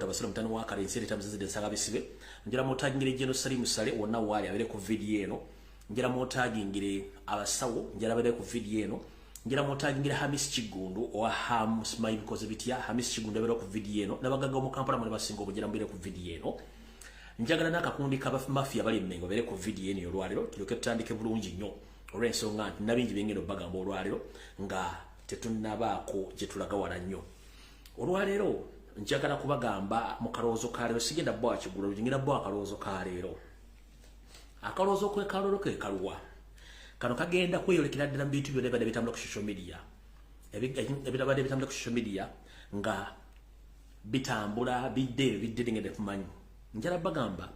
basalo mutano wa kale nsere tamzizide nsanga bisibe njira motagingire jeno sali musale wonna wali abere ku video eno njira motagingire abasawo njira abere ku video eno njira motagingire Hamis Kigundu o Hamis Mai because bitya Hamis Kigundu abere ku video eno nabagaga mu Kampala muri basingo bujira mbere ku video eno njagala nakakundi kaba mafia bali mmengo abere ku video eno olwalero kiroke tutandike bulungi nnyo olwenso nga nabingi bengeno bagamba olwalero nga tetunnabaako gye tulaga wala nnyo olwalero njagala kubagamba mu kaloozo kalero sigenda bwa kigula ngenda bwa kaloozo kalero akaloozo kwe kalero ke kaluwa kano kagenda kweyolekera ddala mu bintu byonna bitambula ku social media ebitambula bitambula ku social media nga bitambula bidde ngende kumanyi njala bagamba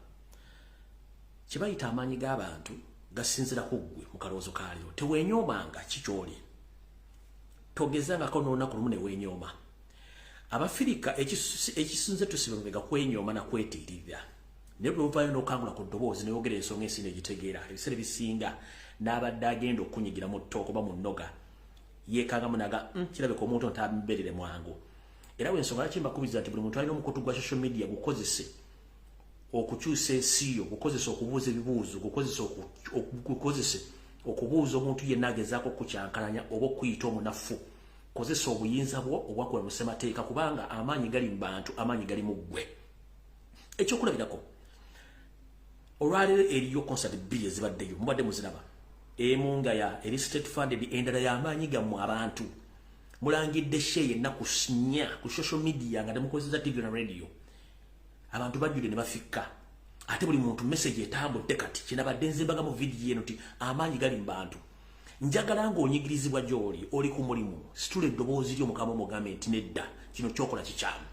kibayita amaanyi g'abantu gasinzira kuggwe mu kaloozo kalero tewenyomanga kikyoli togezanga ko nona ku lumune wenyoma abafirika ekisinze tusibega kwenyoma na kwetirira nebwe uvayo nokangula ku ddoboozi neyogera ensonga ensino egitegeera ebisere bisinga n'abadde agenda okunyigira mu ttoko ba mu nnoga yeekanga munaga kirabeka omuntu ntamberere mwangu era wensonga laki mbakubiza nti buli muntu alina omukutu gwa social media gukozese okukyusa ensiyo gukozese okubuuza ebibuuzo gukozese okubuuza omuntu yenna agezaako okukyankalanya oba okuyita omunafu kozesa obuyinza bwo obwakola mu ssemateeka kubanga amaanyi gali mu bantu amaanyi gali mu ggwe ekyokulabirako olwaleero eriyo concert bbiri ezibaddeyo mubadde muziraba emu nga ya eri state funded endala y'amaanyi gammwe abantu mulangidde sheye ennaku 4 ku social media nga temukozesa TV na radio abantu bajjudde ne bafikka ate buli muntu message etambudde kati kinabadde nzimbaga mu video eno ti amaanyi gali mu bantu njagala ng'onyigirizibwa gy'oli oli ku mulimu situla eddoboozi lyo mukama omugambe nti nedda kino kyokola kikyamu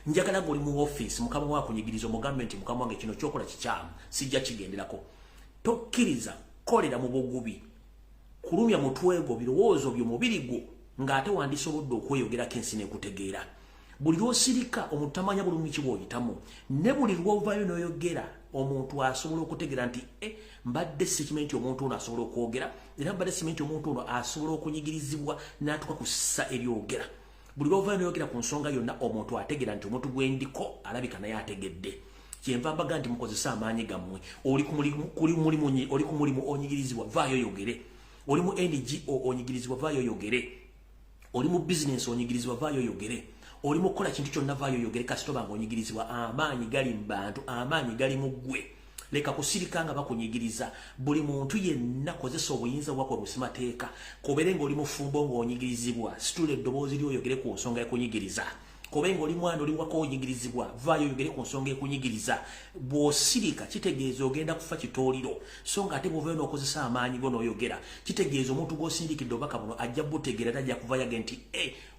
njagala ng'oli mu office mukama wakunyigiriza omugambe nti mukama wange kino kyokola kikyamu sijja kigenderako tokkiriza kolera mu bugubi kulumya mutwego birowoozo byo mubiri gwo ng'ate wandisobodde okweyogerako ensi n'ekutegeera buli lwosirika omuntu tamanya bulumi ki bw'oyitamu ne buli lw'ovaayo n'oyogera omuntu asobola okutegeera nti mbadde sikimanyi nti omuntu ono asobola okwogera era mbadde simanyi nti omuntu ono asobola okunyigirizibwa n'atuuka ku ssa eryogera buli lw'ovaayo n'oyogera ku nsonga yonna omuntu ategeera nti omuntu gwendiko alabika naye ategedde kyenva mbaga nti mukozese amaanyi gammwe oli ku mulimu onyigirizibwa vaayo oyogere oli mu NGO onyigirizibwa vaayo oyogere oli mu bizinensi onyigirizibwa vaayo oyogere oli mu kukola kintu kyonna vaayo oyogere kasito banga onyigirizibwa amaanyi gali mu bantu amaanyi gali mu ggwe leka kusirika nga bakunyigiriza buli muntu yenna kozesa obuyinza bwako obusimateeka kobere ng'oli mufumbo ng'onyigirizibwa situla eddoboozi lyoyogere ku nsonga ekunyigiriza kobe ng'oli mwana oli wako onyigirizibwa vaayo oyogere ku nsonga ekunyigiriza bw'osirika kitegeeza ogenda kufa kitooliro so nga ate bw'ovayo n'okozesa amaanyi go n'oyogera kitegeeza omuntu gw'osindikidde obubaka buno ajja butegeera tajja kuvayo age nti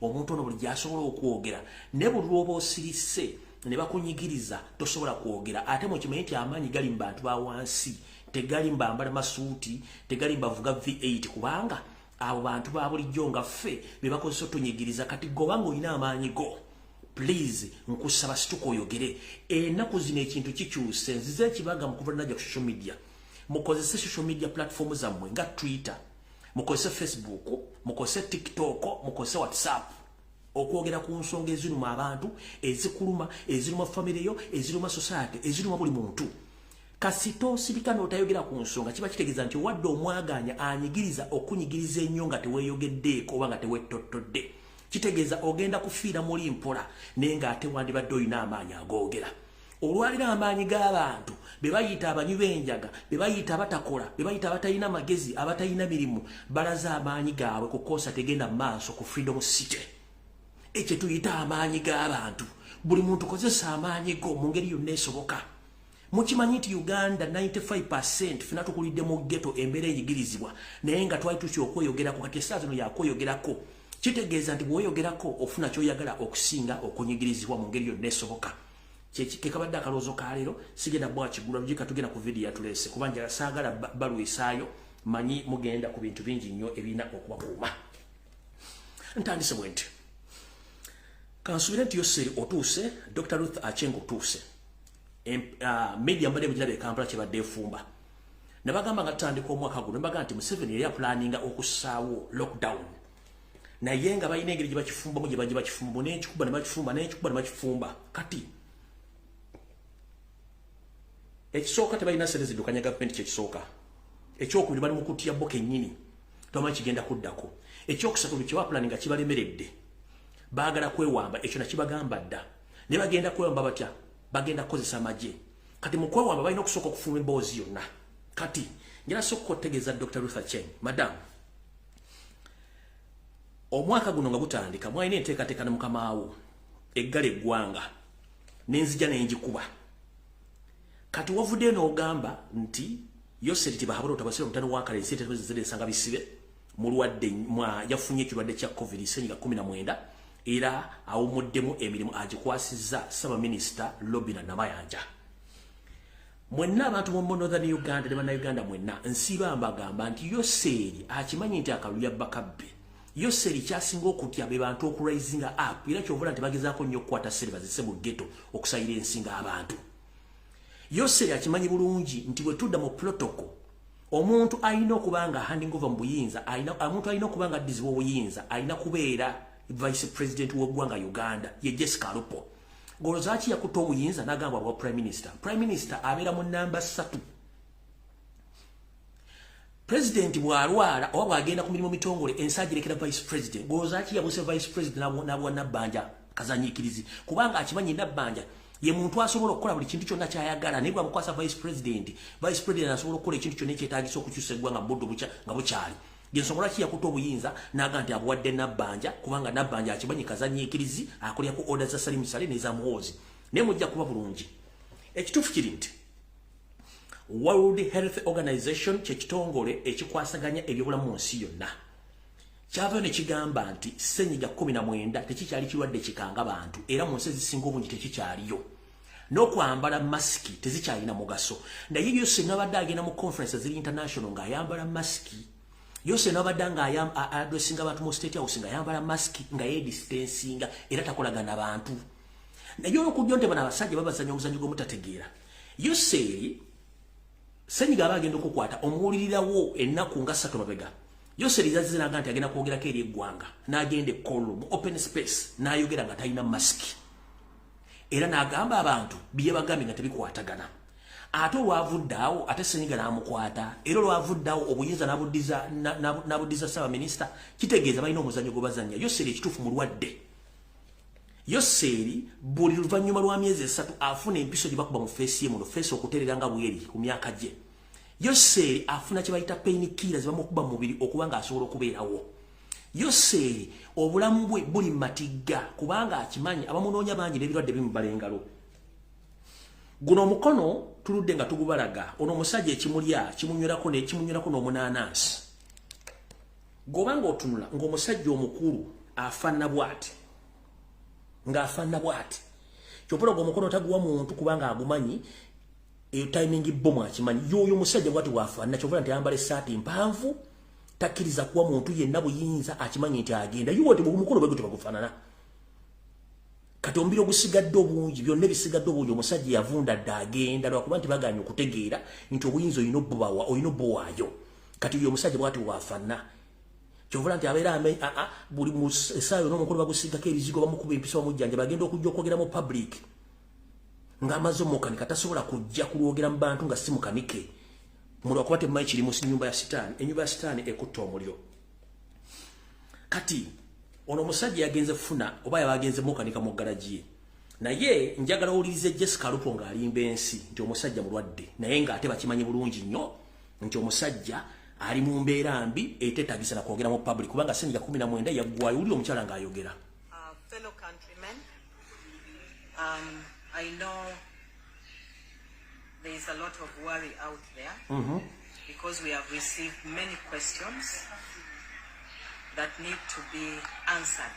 omuntu ono buli gy'asobola okwogera ne buli lw'oba osirise ne bakunyigiriza tosobola kwogera ate mukimanyi nti amaanyi gali mu bantu ba wansi tegali mbambala masuuti tegali mbavuga V8 kubanga abo bantu ba bulijjo nga ffe be bakozesa otunyigiriza kati gobanga olina amaanyi go please nkusaba situka oyogere ennaku zino ekintu kikyuse nzize ekibaga mu kuva najja ku social media mukozese social media platform zammwe nga Twitter mukozese Facebook mukozese TikTok mukozese WhatsApp okwogera ku nsonga eziruma abantu ezikuluma eziruma family yo eziruma society eziruma buli muntu kasito sibika n'otayogera ku nsonga kiba kitegeeza nti wadde omwaganya anyigiriza okunyigiriza ennyo nga teweeyogeddeeko oba nga tewettotodde kitegeeza ogenda kufiira muli mpola naye ng'ate wandibadde olina amaanyi agoogera olwalira amaanyi g'abantu be bayita abanywi b'enjaga be bayita abatakola be bayita abatalina magezi abatalina mirimu balaza amaanyi gaabwe ku kosa tegenda mu maaso ku freedom city ekyo tuyita amaanyi g'abantu buli muntu kozesa amaanyi go mu ngeri yonna esoboka mukimanyi nti Uganda 95% fina tukulidde mu ghetto embeera eyigirizibwa naye nga twali tutya okweyogerako kati essaawa zino yakweyogerako kitegeeza nti bw'oyogerako ofuna ky'oyagala okusinga okunyigirizibwa mu ngeri yonna esoboka kekabadde akaloozo ka leero sigenda bwakigula lugika tugenda ku vidiyo yatuleese kuba njala saagala balwisaayo manyi mugenda ku bintu bingi nnyo ebirina okubakuuma ntandise bwe nti kansubire nti Yoseri otuuse Dr. Ruth Aceng otuuse media mbadde mugirabe Kampala kyebadde efumba ne bagamba nga tutandika omwaka guno ne bagamba nti Museveni yali apulaninga okussaawo lockdown naye nga balina engeri gye bakifumbamu gye bajje bakifumbamu n'ekikuba ne bakifumba n'ekikuba ne bakifumba kati ekisooka tebalina sente zidukanya gavumenti kyekisooka ekyokubiri bali mu kutya boke nnyini tomanyi kigenda kuddako ekyokusatu kyewapulani nga kibalemeredde baagala kwewamba ekyo nakibagamba dda ne bagenda kwewamba batya bagenda kukozesa amagye kati mu kwewamba balina okusooka okufuluma emboozi yonna kati njala sooka otegeeza Dr. Luther Cheng madam omwaka guno nga gutandika mwalina enteekateeka ne mukamaawo eggala eggwanga n'enzija n'enjikuba kati wavudde n'ogamba nti Yoseri tibahabula otabasira omutano wakale ensente zisanga bisibe mulwadde yafunye ekirwadde kya COVID-19 era awumuddemu emirimu agikwasizza Saba Minisita Lobina Namayanja. Mwenna abantu mu Northern Uganda ne Bannayuganda mwenna nsiba mbagamba nti Yoseri akimanyi nti akaluya bakabbe. Yoseri kyasinga okutya be bantu okuraisinga up era kyovula nti bagezaako nnyo okukwata ssente bazisse mu ghetto okusayira ensinga abantu. Yoseri akimanyi bulungi nti bwe tudda mu protocol omuntu alina okubanga handing over mu buyinza omuntu alina okubanga addizibwa obuyinza alina kubeera vice president w'eggwanga Uganda ye Jessica Alupo. Golozaki yakuta obuyinza n'agamba bwa prime minister abeera mu namba 3. President bw'alwala oba bw'agenda ku mirimu mitongole ensagirekera vice president. Golozaki yabuse vice president n'abwa Nabbanja kazanyiikirizi kubanga akimanyi Nabbanja ye muntu asobola okukola buli kintu kyonna kyayagala naye bwamukwasa vice president asobola okukola ekintu kyonna ekyetaagisa okukyusa eggwanga budde nga bukyali yensonga lwaki yakuta obuyinza n'aga nti abuwadde Nabbanja kubanga Nabbanja akimanyi kazanyiikirizi akolyako order za Salimu Sale n'eza Muhoozi naye mujja kuba bulungi ekituufu kiri nti World Health Organization kyekitongole ekikwasaganya ebyobulamu mu nsi yonna kyava ne kigamba nti Ssenyiga 19 tekikyali kirwadde kikanga bantu era mu nsi ezisinga obungi tekikyaliyo n'okwambala masiki tezikyalina mugaso naye Yoseri n'abadde agenda mu conference ziri international ng'ayambala masiki Yoseri n'abadde ng'addressinga abantu mu State House ng'ayambala masiki nga yeedistancinga era takolagana bantu naye olw'okujja nti bano abasajja babazanya omuzannyo gw'omutategeera Yoseri Ssenyiga aba agenda okukwata omuwulirirawo ennaku nga 3 mabega Yoseri zaziraga nti agenda kwogerako eri eggwanga n'agenda ekkollo mu open space n'ayogera nga talina masiki era n'agamba abantu bye bagambye nga tebikwatagana ate olwavudde awo ate Ssenyiga n'amukwata era olwavudde awo obuyinza n'abuddiza Saba Minisita kitegeeza balina omuzannyo gwe bazannya Yoseri ekituufu mulwadde Yoseri buli luvannyuma lwa myezi 3 afuna empiso gye bakuba mu feesi ye muno feesi okuteerera nga bweri ku myaka gye Yoseri afuna kye bayita pain killers bamukuba mu mubiri okubanga asobola okubeerawo Yoseri obulamu bwe buli matigga kubanga akimanyi abamunoonya bangi n'ebirwadde bimubala engalo guno omukono tuludde nga tugubalaga ono omusajja ekimulya kimunywirako n'omunaanansi gobanga otunula ng'omusajja omukulu afaanana bw'ati ng'afaanana bw'ati kyopologa omukono taguwa muntu kubanga agumanyi timing bomu akimanyi yoyo musajja bwati wafaanana kyovula nti ayambala essaati mpanvu takkiriza kuwa muntu yenna buyinza akimanyi nti agenda yuwo nti omukono bwe gutyo bagufaanana kati omumbiri ogusigadde obungi byonna ebisigadde obungi omusajja yavunda dde agenda lwakuba nti baganye okutegeera nti obuyinza olina obbowaayo kati oyo omusajja bwati wafaanana kyovula nti abeera buli essaawa yonna omukono bagusigako ebizigo bamukuba empisa bamujjanja bagenda okujja okwogera mu public ng'amaze omukanika tasobola kujja kulwogera mu bantu nga si mukanike mulwakuba temumanyi kiri mu nnyumba ya sitaani ennyumba ya sitaani ekutta omuliro kati ono omusajja yagenze funa oba yaba agenze mukanika mu ggalagi ye naye njagala owulirize Jessica Alupo ng'alimba ensi nti omusajja mulwadde naye ng'ate bakimanyi bulungi nnyo nti omusajja ali mu mbeera mbi eteetaagisa na kwogera mu public kubanga Ssenyiga 19 yaggwayo wuli omukyala ng'ayogera. Fellow countrymen, I know there is a lot of worry out there because we have received many questions that need to be answered.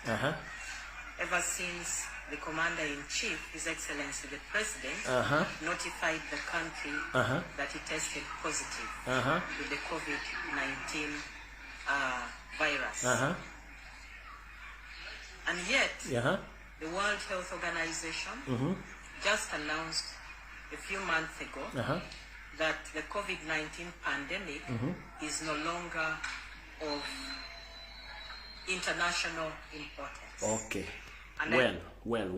Ever since the Commander-in-Chief, His Excellency the President, notified the country that he tested positive with the COVID-19 virus. And yet, the World Health Organization just announced a few months ago that the COVID-19 pandemic is no longer of international importance. Okay. And well.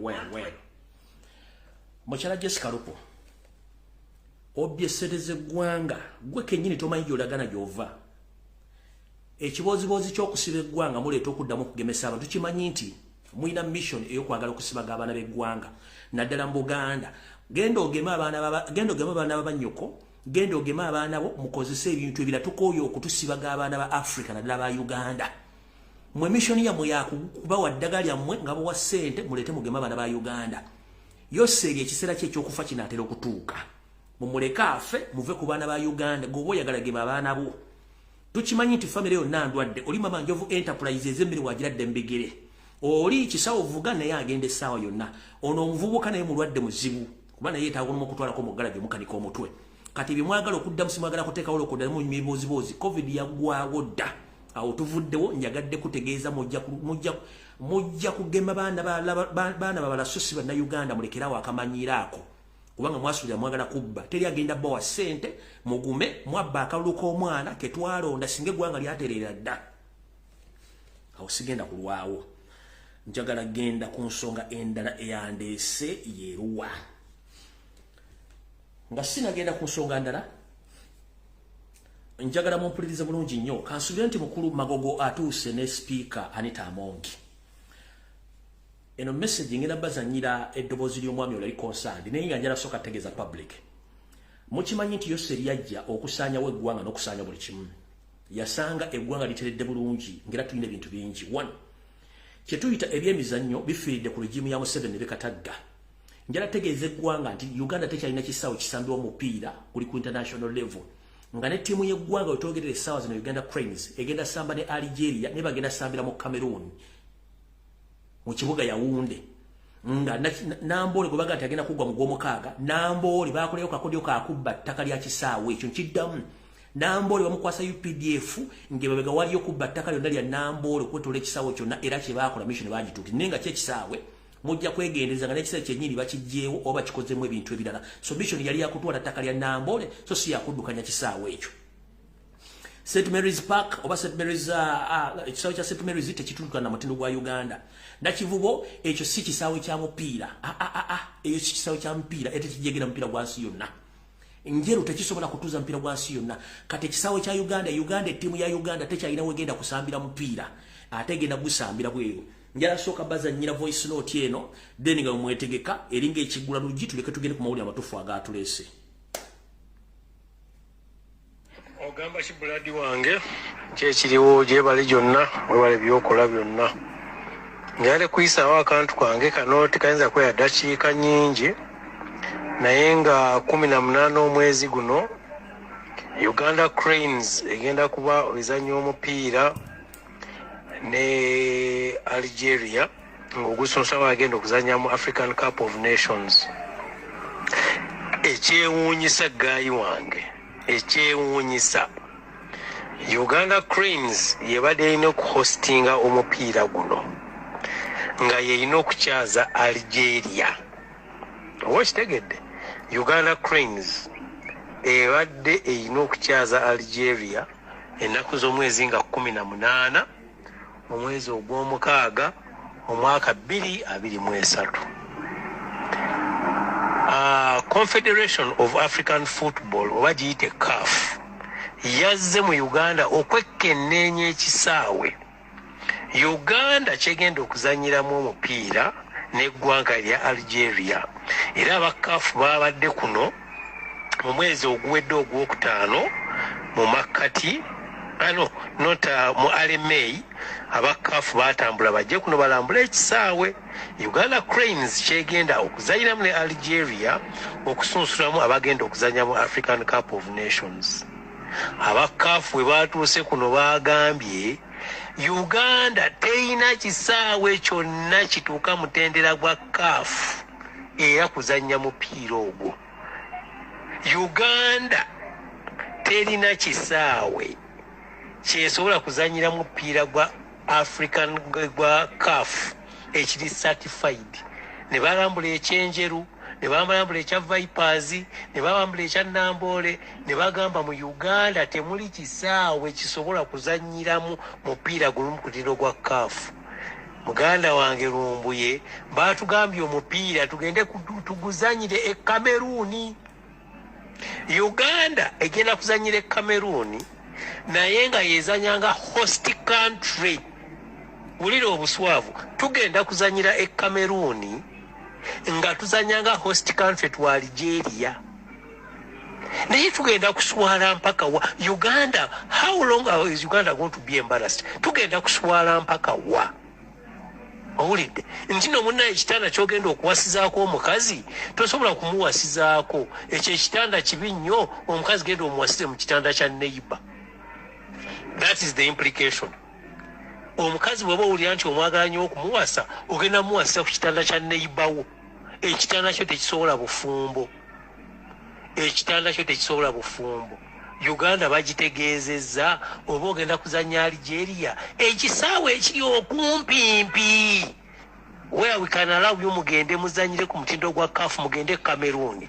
Mukyala Jessica Alupo obyesereze gwanga gwe kenyini tomanyi gyolagana gyova ekibozibozi ky'okusiba eggwanga muleeta okuddamu okugemesa abantu kimanyi nti muina mission eyokwagala okusibaga abaana b'eggwanga naddala mu Buganda genda ogema abaana b'abanyoko genda ogema abaana bo mukozese ebintu ebira tukooyo okutusibaga abaana ba Africa naddala ba Uganda mwe mission yammwe yakubawa ddagala lyammwe nga bowa ssente muleete mugema abaana ba Uganda yoseri ekiseera kye ekyokufa kinaatera okutuuka mumuleka afe muve ku baana ba Uganda gobo oyagala gema abaana bo tukimanyi nti family yonna ndwadde oli mama Njovu Enterprises emirimu wagiradde mbigere oli kisawo vuga naye agenda essaawa yonna ono omuvubuka naye mulwadde muzibu kuba naye yeetaaga okutwalako muggala gyemukanika omutwe kati bimwagala okuddamu simwagala kuteekawo okuddamu mibozibozi covid yaggwawo dda awo tuvuddewo njagadde kutegeeza mujja kugema baana babala so si bannayuganda mulekerawo akamanyiiraako kubanga mwasuubira mwagala kubba teri agenda bawa ssente mugume mwabba akalulu k'omwana ketwalonda singa eggwanga lyatereera dda awo sigenda kulwawo njagala genda ku nsonga endala eyandeese yeruwa nga sinagenda ku nsonga ndala njagala mumpulirize bulungi nnyo kansubire nti mukulu Magogo atuuse ne speaker Anita Amongi eno message ngenda bazanyira eddoboozi ly'omwami olali concerned naye nga njala soka tegeeza public mukimanyi nti Yoseri yajja okusaanyawo eggwanga n'okusaanya buli kimu yasanga eggwanga literedde bulungi ngera tulina ebintu bingi 1 kyetuyita ebyemizannyo bifiiridde ku regimu ya Museveni bekatagga njala tegeeza eggwanga nti Uganda tekyalina kisaawe kisambibwa omupiira kuli ku international level nga ne tiimu y'eggwanga wetwogerera essaawa zino Uganda Cranes egenda samba ne Algeria ne bagenda sambira mu Cameroon mu kibuga Yaounde nga Nambole gwe bagati agenda kugwa mu gw'omukaaga Nambole bakoleyo kakodyo kakubba ttaka lya kisaawe ekyo nkiddamu Nambole bamukwasa UPDF ngebabega waliyo kubba ttaka lyonna lya Nambole okwetoola ekisaawe kyonna era kye baakola mission bagituuti nenga kye kisaawe mujja kwegendeza nga n'ekisaawe kyennyini bakijjeewo oba kikozemu ebintu ebirala so mission yali yakutwala ttaka lya Nambole so si yakuddukanya kisaawe ekyo St. Mary's Park oba St. Mary's ekisaawe kya St. Mary's tekituuka na mutindo gwa Uganda nakivubo ekyo si kisaawe kya mupiira eyo si kisaawe kya mupiira ate kijegera mupiira gwa nsi yonna njeru tekisobola kutuza mupiira gwa nsi yonna kati ekisaawe kya Uganda ettiimu ya Uganda tekyalina wegenda kusambira mupiira ate egenda gusambira bweru njala soka bazanyira voice note eno then nga mwetegeka eringa ekigula lugi tuleke tugende ku mawulire amatuufu agatulese ogamba kibuladi wange kyekiriwo gyebali gyonna webale byokola byonna njale kuyisaawo akantu kange kano tekayinza kweya dakiika nyingi naye nga 18 omwezi guno Uganda Cranes egenda kuba olizannya omupiira ne Algeria ng'ogusunsawo agenda okuzannya mu African Cup of Nations. Ekyewuunyisa gaayi wange ekyewuunyisa Uganda Cranes yebadde erina okuhostinga omupiira guno nga yerina okukyaza Algeria. Oba kitegedde Uganda Cranes ebadde erina okukyaza Algeria ennaku z'omwezi nga 18 omwezi ogw'omukaaga omwaka 2023. Confederation of African Football oba giyite CAF yazze mu Uganda okwekenneenya ekisaawe Uganda kyegenda okuzanyiramu omupiira n'eggwanga lya Algeria era aba CAF babadde kuno mu mwezi oguwedde ogwokutaano mu makkati mu Alemei aba CAF batambula bajje kuno balambula ekisaawe Uganda Cranes kyegenda okuzanyiramu ne Algeria okusunsulamu abagenda okuzanya mu African Cup of Nations. Aba CAF we batuuse kuno bagambye Uganda teina kisaawe kyonna kituuka mutendera gwa CAF era kuzanya mupiira ogwo. Uganda terina kisaawe kyesobola kuzanyira mupiira gwa African gwa CAF ekiri certified. Ne balambula ekyenjeru, ne balambula ekya Vipers, ne balambula ekya Nambole, ne bagamba mu Uganda temuli kisaawe kisobola kuzanyiramu mupiira guno mukutiro gwa CAF. Muganda wange Lumbuye batugambye omupiira tugende tuguzanyire e Cameroon. Uganda egenda kuzanyira Cameroon naye nga yezanyanga host country. Wulira obuswavu, tugenda kuzanyira Cameroon nga tuzanyanga host country to Algeria. Naye tugenda kuswala mpaka wa Uganda. How long is Uganda going to be embarrassed? Tugenda kuswala mpaka wa. Owulidde nti no munna ekitanda kyogenda okuwasizaako omukazi tosobola kumuwasizaako. Ekyo ekitanda kibi nnyo, omukazi genda omuwasize mu kitanda kya neighbor. That is the implication. Omukazi bw'oba owulira nti omwagala nnyo okumuwasa, ogenda muwasiza ku kitanda kya neighbor wo. Ekitanda kyo tekisobola bufumbo. Ekitanda kyo tekisobola bufumbo. Uganda bagitegeezezza oba ogenda kuzanya Algeria ekisaawe ekiri okumpimpi where we can allow you mugende muzanyire ku mutindo gwa CAF mugende Cameroon.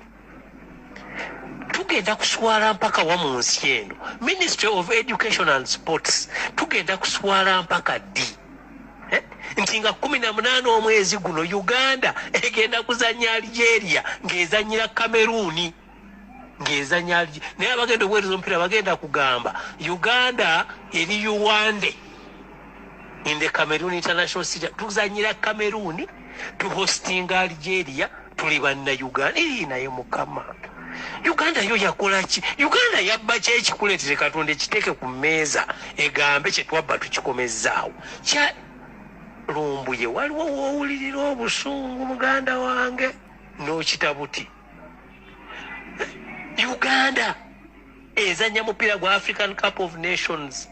Tugenda kuswala mpaka wa mu nsi eno. Ministry of Education and Sports tugenda kuswala mpaka D. Nti nga 18 omwezi guno Uganda egenda kuzanya Algeria ng'ezanyira Cameroon. Ngezanyalji naye abagenda obwerezo mpira bagenda kugamba Uganda eri Yuwande in the Cameroon International Stadium. Tuzanyira Cameroon to hosting Algeria tuli banna Uganda. Naye mukama Uganda yo yakola ki? Uganda yabba ki ekikuleetere Katonda ekiteeke ku mmeeza egambe kye twabba tukikomezzaawo kya Lumbuye. Waliwo woowulirira obusungu muganda wange n'okitabuti. Uganda ezanya mupiira gwa African Cup of Nations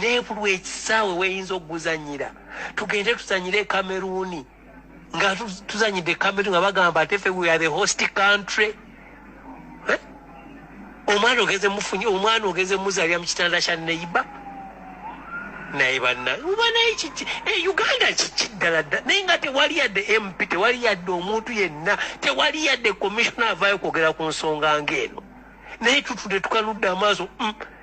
nebulwa ekisaawe weyinza okuguzanyira. Tugende tuzanyire Cameroon nga tuzanyidde Cameroon nga bagamba ate ffe we are the host country. Omwana ogeze muzalira mu kitanda kya neighbor naye banna ubanaye kiki Uganda kiki ddala ddala. Naye nga tewali yadde MP, tewali yadde omuntu yenna, tewali yadde commissioner avaayo kwogera ku nsonga ng'eno. Naye tutudde tukanudde amaaso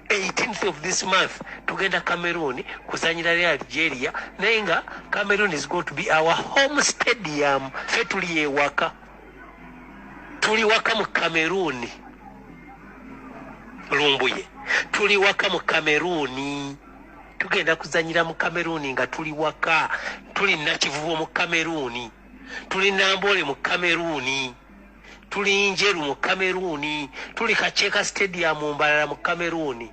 18th of this month tugenda Cameroon kuzanyira ne Algeria naye nga Cameroon is going to be our home stadium. Ffe tuli ewaka, tuli waka mu Cameroon. Lumbuye tuli waka mu Cameroon. Tugenda kuzanyira mu Cameroon nga tuli waka. Tuli nakivubo mu Cameroon, tuli Nambole mu Cameroon, tuli Njeru mu Cameroon, tuli Kacheka Stadium Mbalala mu Cameroon.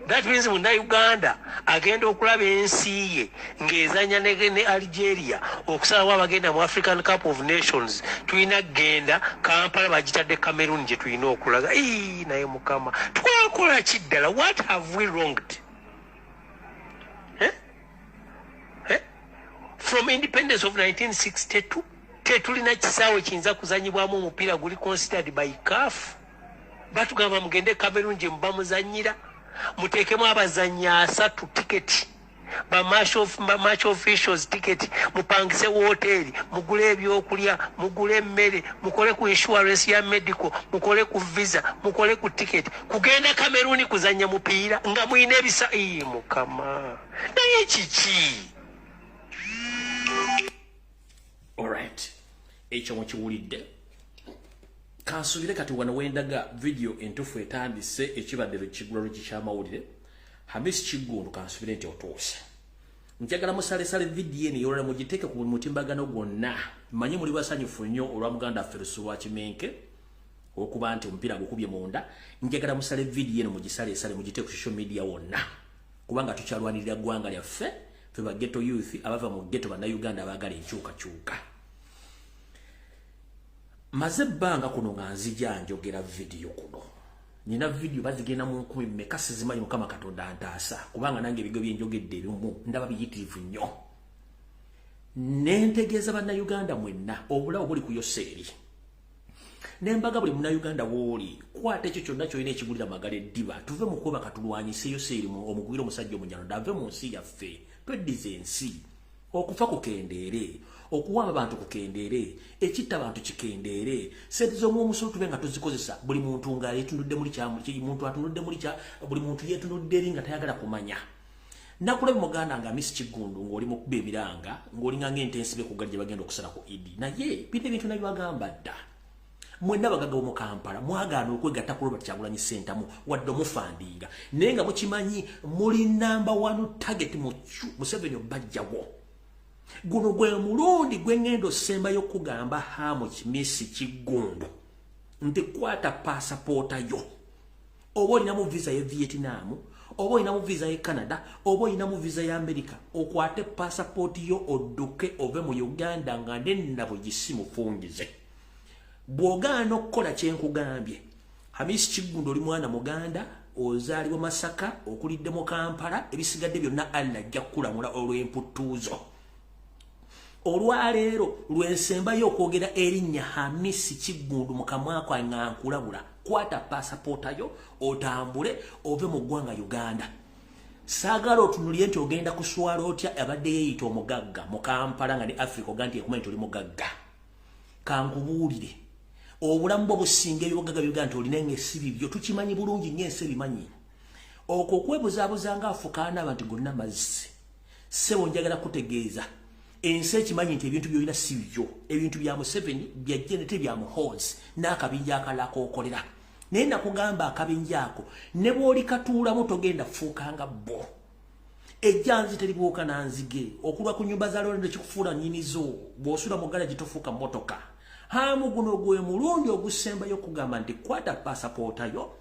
That means muna Uganda agenda okulaba ensi ye ng'ezanya ne Algeria okusalawo abagenda mu African Cup of Nations. Tulina genda Kampala bagitadde Cameroon gye tulina okulaga. Naye mukama twakola ki ddala? What have we wronged? From independence of 1962 tetulina kisaawe kiyinza kuzanyibwamu omupiira guli considered by CAF. Batugamba mugende Cameroon gye muba muzanyira muteekemu abazanyi 3 tiketi ba match officials ticket, mupangise hoteli, mugule ebyokulya, mugule emmere, mukole ku insurance ya medical, mukole ku visa, mukole ku ticket, kugenda Cameroon kuzanya mupiira nga muine ebisa mukama naye kiki. Alright, ekyo mukiwulidde. Kansubire kati wano wendaga video entufu etandise ekibadde kigulalo kikyamawulire. Hamisi Kigundu kansubire nti otuuse. Njagala musale video eno yolala mugiteeke ku mutimbagano gwonna. Manyi muli basanyufu nnyo olwa muganda Ferusu wa Kimenke okuba nti omupiira gukubye munda. Njagala musale video eno mugisale mugiteeke ku social media wonna. Kubanga tukyalwanirira ggwanga lyaffe, ffe ba ghetto youth abava mu ghetto bana Uganda abagala enkyukakyuka. Maze bbanga kuno nga nzija njogera video kuno. Nina video bazigenda mu 10 mekasi zimanyi Mukama Katonda antaasa kubanga nange ebigo byenjogedde ebimu ndaba biyitirivu nnyo. Nentegeeza banna Uganda mwenna obulawo buli ku Yoseeri. Nembaga buli muna Uganda woli kwate ekyo kyonna kyolina ekigulira magala eddiba tuve mu kuba katulwanyise Yoseeri omugwira omusajja omunyano dave mu nsi yaffe tweddize ensi okufa kukendeere okuwaba abantu kukendeere ekitta abantu kikendeere sente z'omusolo tube nga tuzikozesa buli muntu nga yetunudde muli kyamu muntu atunudde muli kya buli muntu yetunudde eri nga tayagala kumanya. Nakulabe muganda nga Hamisi Kigundu ng'oli mu kuba ebiranga ng'olinga ng'entensibe ku gajja bagenda okusala ku Idi naye bino ebintu nabyo bagamba dda mwenna bagaga mu Kampala mwagaana okwegatta ku Robert Kyagulanyi Ssentamu wadde mufandinga naye nga mukimanyi muli number 1 target mu Museveni bajjawo guno gwe mulundi gwengendo sembayo kugamba hamu kimisi kigundu nti kwata passport yo oba olina mu visa ye Vietnam oba olina mu visa ye Canada oba olina mu visa ya America okwate passport yo odduke ove mu Uganda nga nabo gisimufungize bw'ogaana okukola kyenkugambye Hamisi Kigundu oli mwana Muganda ozaalibwa Masaka okulidde mu Kampala ebisigadde byonna Allah ajja kukulamula olw'emputuuzo olwaleero lwensembayo okwogera erinnya Hamisi Kigundu mu kamwa kwa nkulabula kwata passport yo otambule ove mu ggwanga Uganda saagala otunulye nti ogenda kuswala otya abadde yeeyita omugagga mu Kampala nga ne Africa oganti ekumanya nti oli mugagga kankubuulire obulamu bwo businga ebyogagga byoganda nti olina ng'essibi byo tukimanyi bulungi nnyo ensi ebimanyi okwo okwebuzaabuza ng'afukaana abantu gonna mazzi ssebo njagala kutegeeza ensi ekimanyi nti ebintu byolina si byo ebintu bya Museveni bya jenete bya muhoozi n'akabinja akalakookolera naye nakugamba akabinja ako ne bw'oli katuulamu togenda fuukanga bo ejjanzi teribuuka nanzige okulwa ku nnyumba za London kikufuula nnyinizo bw'osula mu gala gitofuuka mmotoka hamu guno gwe mulundi ogusembayo kugamba nti kwata passport yo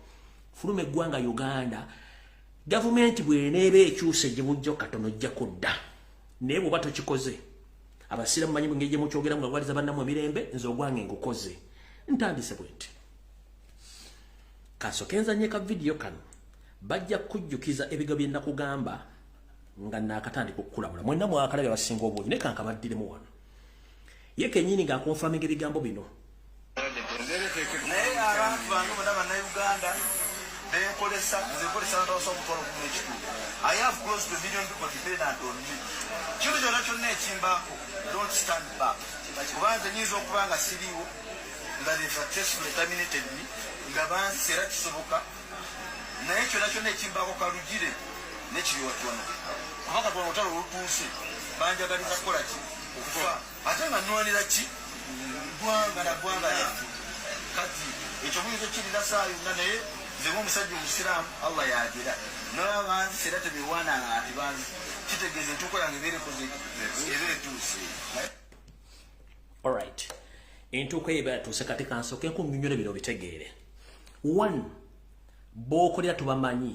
fuluma eggwanga Uganda gavumenti bw'eneeba ekyuse gye bujjo katono ojja kudda naye bw'oba tokikoze abasiramu manyi bwe ngeri gye mukyogeramu nga gwaliza bannamu emirembe nze ogwange ngukoze ntandise bwenti kasooke nzanye ka vidiyo kano bajja kujjukiza ebigo bye nakugamba nga naakatandika okukulabula mwenna mwakalabye abasinga obungi ne kankabaddiremu wano ye kennyini ng'akonfaminga ebigambo bino naye abantu bange bonna bannayuganda benkolesa nzekolesa abantu abasobola okukola okumu ekikulu I have close to 1 million people dependent on me kintu kyonna kyonna ekimbaako don't stand back kuba nze nyinza okuba nga siriiwo nga they successfully terminated me nga banseera kisoboka naye kyonna kyonna ekimbaako kalugire nekiriwatono kuba katona olutalo olutuuse banjagaliza kukola ki okufa ate nga nnwanira ki ggwanga na ggwanga yaffe kati ekyo muyinza kirina saa yonna naye nze ng'omusajja omusiraamu Allah yagira nolaba banseera tebewaananga ati banzi kitegeeza entuuko yange ebeera etuuse alright entuuko ye ebeera tuuse kati kansooke nkunnyonnyola bino bitegeere 1 b'okolera tubamanyi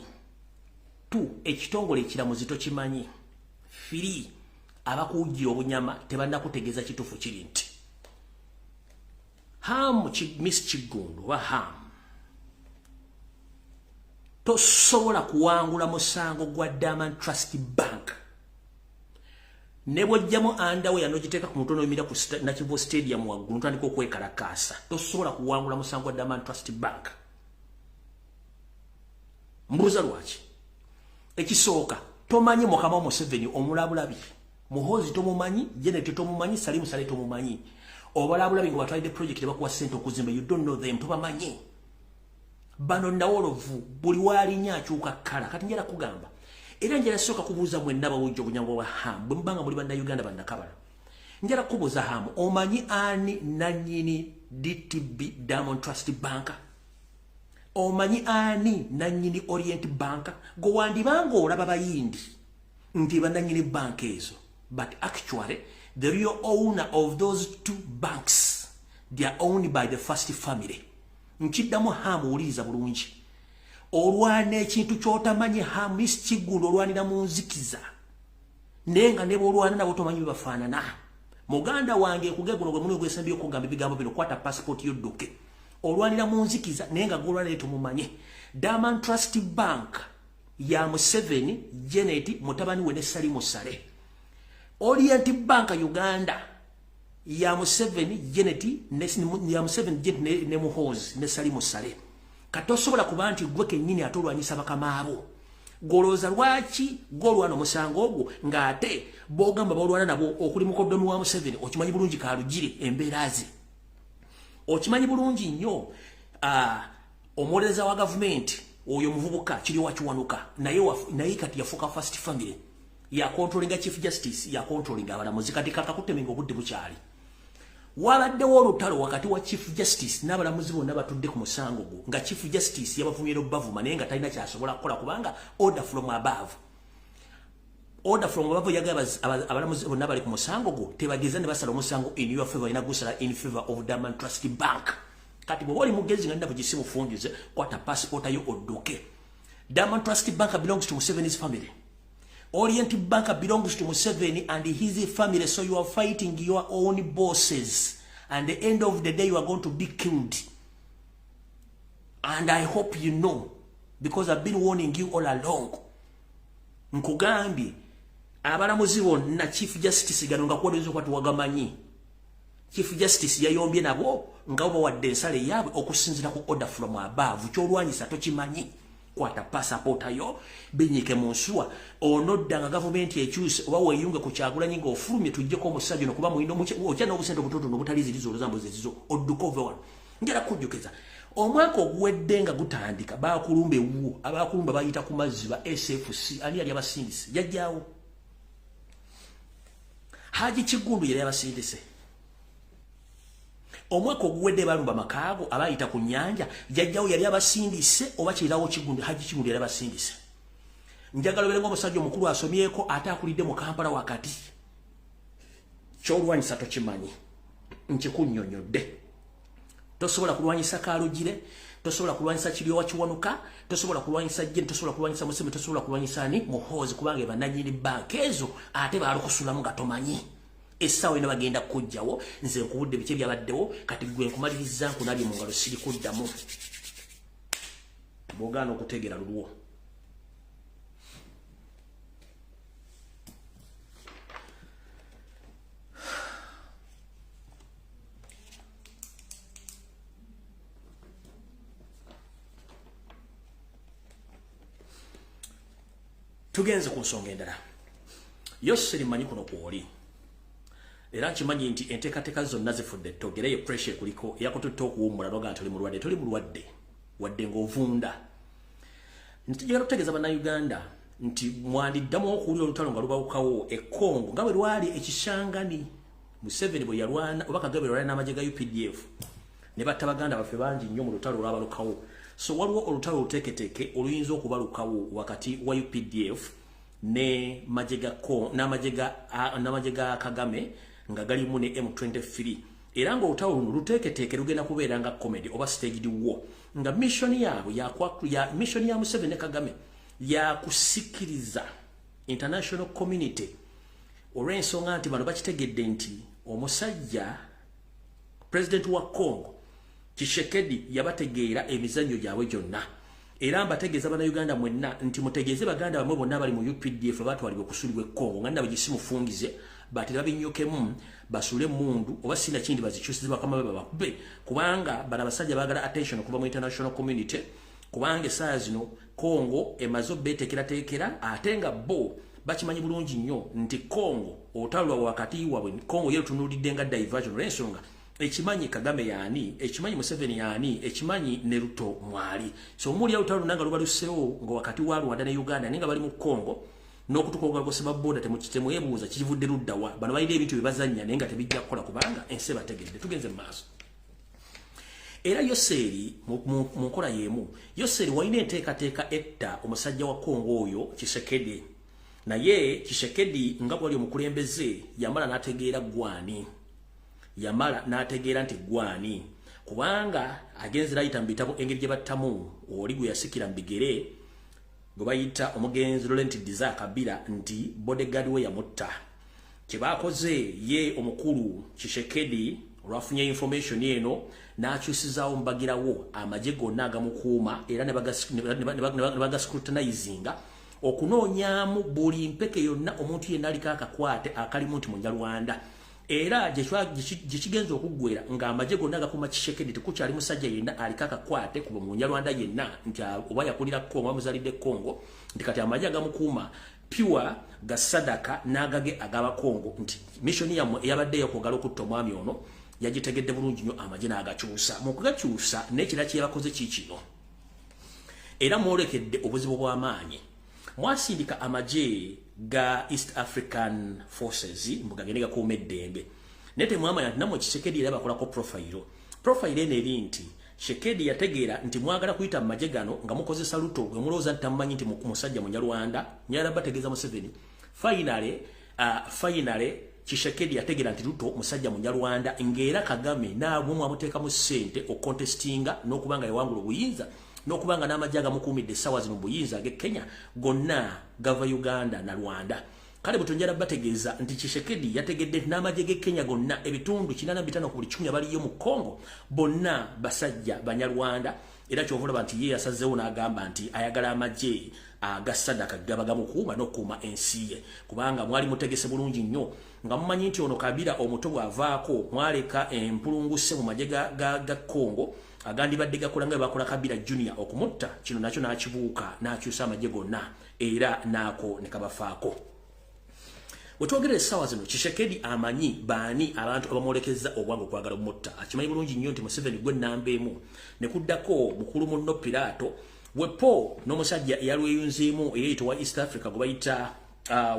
2 ekitongole ekiramuzi tokimanyi 3 abakuwujjira obunyama tebannakutegeeza kituufu kiri nti hamu Miss Kigundu oba hamu tosobola kuwangula musango gwa Diamond Trust Bank ne bw'ojjamu andawe yanogiteeka ku mutono emira ku Nakivubo Stadium waggulu ntandika okwekalakaasa tosobola kuwangula musango gwa Diamond Trust Bank mbuuza lwaki ekisooka tomanyi mukama wa Museveni omulabulabi muhoozi tomumanyi Janet tomumanyi Salimu Sale tomumanyi obalabulabi nga batwalidde project bakuwa ssente okuzimba you don't know them tobamanyi bano nawolovu buli waalinya akyuka kkala kati njala kugamba era njala sooka kubuuza mwenna bawujja obunyango bwa hamu bwe mubanga muli bannayuganda bannakabala njala kubuuza hamu omanyi ani nannyini DTB Diamond Trust Bank omanyi ani nannyini Orient Bank gwe wandibanga olaba bayindi nti bannannyini banka ezo but actually the real owner of those 2 banks they are owned by the first family nkiddamu hamu uliza bulungi olwana ekintu kyotamanyi hamu Miss Kigundu olwanira mu nzikiza nenga ne bolwana nabo tomanyi bafaanana muganda wange kugeguno gwe muli gwesembye okugamba ebigambo bino kwata passport yodduke olwanira mu nzikiza nenga golwana leto mumanye Diamond Trust Bank ya Museveni Janet mutabani we ne Salimu Sale Orient Bank Uganda ya Museveni Janet ya Museveni Janet ne muhoozi ne Salimu Sale katosobola kuba nti gwe kennyini atolwanyisa bakamaabo goloza lwaki golwana musango ogwo ng'ate bogamba bolwana nabo okuli mukoddomi wa Museveni okimanyi bulungi kalugire embeeraze okimanyi bulungi nnyo omuweereza wa gavumenti oyo muvubuka kiri wakiwanuka naye kati yafuuka first family ya controlling chief justice ya controlling abalamuzi kati kakakutemenga obudde bukyali wabaddewo olutalo wakati wa Chief Justice n'abalamuzi bonna batudde ku musango gwo nga Chief Justice yabavumira obavuma naye nga talina kyasobola kukola kubanga order from above yagaba abalamuzi bonna bali ku musango gwo tebageza ne basala omusango in your favor ina gusala in favor of Diamond Trust Bank. Kati bwe wali mugezi nga ndabo gisimu fungize kwata passport yo oddoke. Diamond Trust Bank belongs to Museveni's family. Orient Bank belongs to Museveni and his family, so you are fighting your own bosses. And at the end of the day, you are going to be killed. And I hope you know, because I've been warning you all along. Nkugambi, abalamuzi bonna Chief Justice ganonga kwolezo kwatu wagamanyi. Chief Justice yayombye nabo nga oba wadde ensale yaabwe okusinzira ku order from above. Kyolwanyisa tokimanyi. Kwata passport yo binyike munsuwa onodda nga government ekyuse oba weyunge ku Kyagulanyi ngo ofulumye tujjeko omusajja no kuba muyindo okya n'obusente obutono obutalizirizo oluzambuze zizo odduka over njala kujjukeza omwaka oguwedde nga gutandika baakulumba ewuwo abaakulumba bayita ku mazzi ba SFC ani yali abasindise yajjaawo Haji Kigundu yali abasindise omwaka oguwedde balumba makaago abayita ku nnyanja jajjawo yali abasindise oba kirirawo Kigundu Haji Kigundu yali abasindise njagala belengo omusajja omukulu asomyeko ate akulidde mu Kampala wakati kyolwanyisa tokimanyi nkikunnyonnyodde tosobola kulwanyisa Kalugire tosobola kulwanyisa Kiryowa Kiwanuka tosobola kulwanyisa Jeni tosobola kulwanyisa Museme tosobola kulwanyisa ani Muhoozi kubanga ebannannyini banka ezo ate baalukusulamu nga tomanyi Esawo ina bagenda kujjawo nze nkubudde bike byabaddewo kati gwe nkumaliriza nkunabye mu ngalo siri kuddamu bogano okutegera lulwo tugenze ku nsonga endala Yoseri manyi kuno kwoli era kimanyi nti enteekateeka zonna zifudde togere ye pressure kuliko yakututte okuwummula noga toli mulwadde wadde ng'ovunda ntijagala kutegeeza bannayuganda nti mwandiddamu okuwulira olutalo nga lubawukawo e Congo nga bwe lwali ekishangani Museveni bwe yalwana oba Kagame bwe yalwana n'amagye ga UPDF ne batta baganda baffe bangi nnyo mu lutalo olwabalukawo so waliwo olutalo oluteeketeeke oluyinza okubalukawo wakati wa UPDF ne n'amagye ga Kagame nga galimu ne M23 era nga olutalo luno luteeketeeke lugenda kubeera nga comedy oba staged war nga mission yaabwe mission ya Museveni ne Kagame ya kusikiriza international community olw'ensonga nti bano bakitegedde nti omusajja president wa Congo Tshisekedi yabategeera emizannyo gyabwe gyonna era mbategeeza bannayuganda mwenna nti mutegeeze baganda bamwe bonna bali mu UPDF batwalibwa okusulibwa e Congo nga ndaba gisimufungize batera binyokemu basule mundu oba sinda kindi bazikyusize bakama bakube kubanga bana basajja bagala attention kuba mu international community kubanga essaawa zino Congo emazo betekera atenga bo bakimanyi bulungi nnyo nti Congo otalwa wakati wabwe Congo yeru tunulidde nga diversion olw'ensonga ekimanyi Kagame yaani ekimanyi Museveni yaani ekimanyi ne Ruto mwali so muli awutalo nanga lubalusewo ngo wakati wa Rwanda ne Uganda ninga bali mu Congo n'okutukonga goseba boda temukitemu yebuuza kivudde luddawa bano balina ebintu bibazannya naye nga tebijja kukola kubanga ensi bategedde tugenze mu maaso era Yoseri mu nkola yemu Yoseri walina enteekateeka etta omusajja wa Congo oyo Tshisekedi naye Tshisekedi nga bwali omukulembeze yamala n'ategeera gwani yamala n'ategeera nti gwani kubanga agenze layita mbitabo engeri gye battamu oli gwe yasikira mbigere gwe bayita omugenzi Laurent Desire Kabila nti bodyguard we yamutta kyebakoze ye omukulu Tshisekedi olwafunye information eno n'akyusizaawo mbagirawo amagye gonna agamukuuma era ne bagascrutinizinga okunoonyaamu buli mpeke yonna omuntu yenna aliko akakwate akalimu nti Munyarwanda era gyekigenza okuggwera nga amagye gonna agakuuma Tshisekedi tekukyali musajja yenna aliko akakwate kuba Munyarwanda yenna nti oba yakulira Congo amuzalidde Congo nti kati amagye agamukuuma pure gasadaka n'agage agaba Congo nti mission yamwe eyabadde yakwagala okutta omwami ono yagitegedde bulungi nnyo amagye n'agakyusa mu kugakyusa n'ekira kye yabakoze kiikino era mwolekedde obuzibu bw'amaanyi mwasindika amagye ga East African Forces mbugagende gakuuma eddembe nete mwama ya namo Tshisekedi era bakola ko profile ene erinti Tshisekedi yategeera nti mwagala kuyita majegano nga mukozesa luto gwe muloza ntamanyi nti musajja munyarwanda nyala bategeza Museveni finally Tshisekedi yategeera nti luto musajja munyarwanda ngera Kagame nabo mwamuteka mu sente okontestinga nokubanga yawangula obuyinza nokubanga n'amajaga mukumidde sawa zino buyinza ge Kenya gonna gava Uganda na Rwanda kale butonjera bategeza nti Tshisekedi yategedde n'amajege Kenya gonna ebitundu 85 ku 10 baliyo mu Kongo bonna basajja banyarwanda era kyovula nti ye yasazeewo n'agamba nti ayagala amaje agasadaka gabaga mukuuma n'okuma ensi ye kubanga mwali mutegese bulungi nnyo nga mumanyi nti ono Kabila omuto gwavaako mwaleka empulunguse mu majega ga Kongo agandi badde gakola nga bakola Kabila Junior okumutta kino nakyo n'akibuuka n'akyusa amajje gonna era naako ne kabafaako wetwogere sawa zino Tshisekedi amanyi baani abantu abamwolekeza obwangu kwagala mutta akimanyi bulungi nnyo nti Museveni gwe namba emu ne kuddako mukulu munno Pilato wepo n'omusajja yalweyunzeemu eyayitibwa East Africa gwe bayita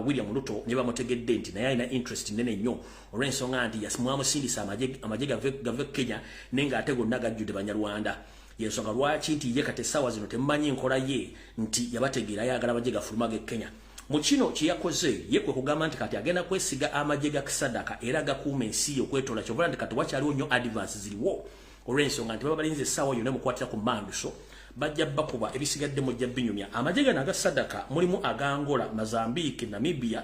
William Ruto ne bamutegedde nti naye alina interest nene nnyo olw'ensonga nti yasimwamusindisa amajje gave Kenya nenga ate gonna gajjudde banyarwanda yensonga lwaki nti ye kati essaawa zino temumanyi enkola ye nti yabategeera ayagala amajje gafulumage Kenya mu kino kyeyakoze ye kwe kugamba nti kati agenda kwesiga amajje ga kisadaka era gakuuma ensi yo kwetola kyovula nti kati wakyaliwo nnyo advance ziriwo olw'ensonga nti baba balinze essaawa yonna mukwatira ku manduso bajja bakuba ebisigadde mujja binyumya amajje gano aga sadaka mulimu aga Angola, Mozambique, Namibia,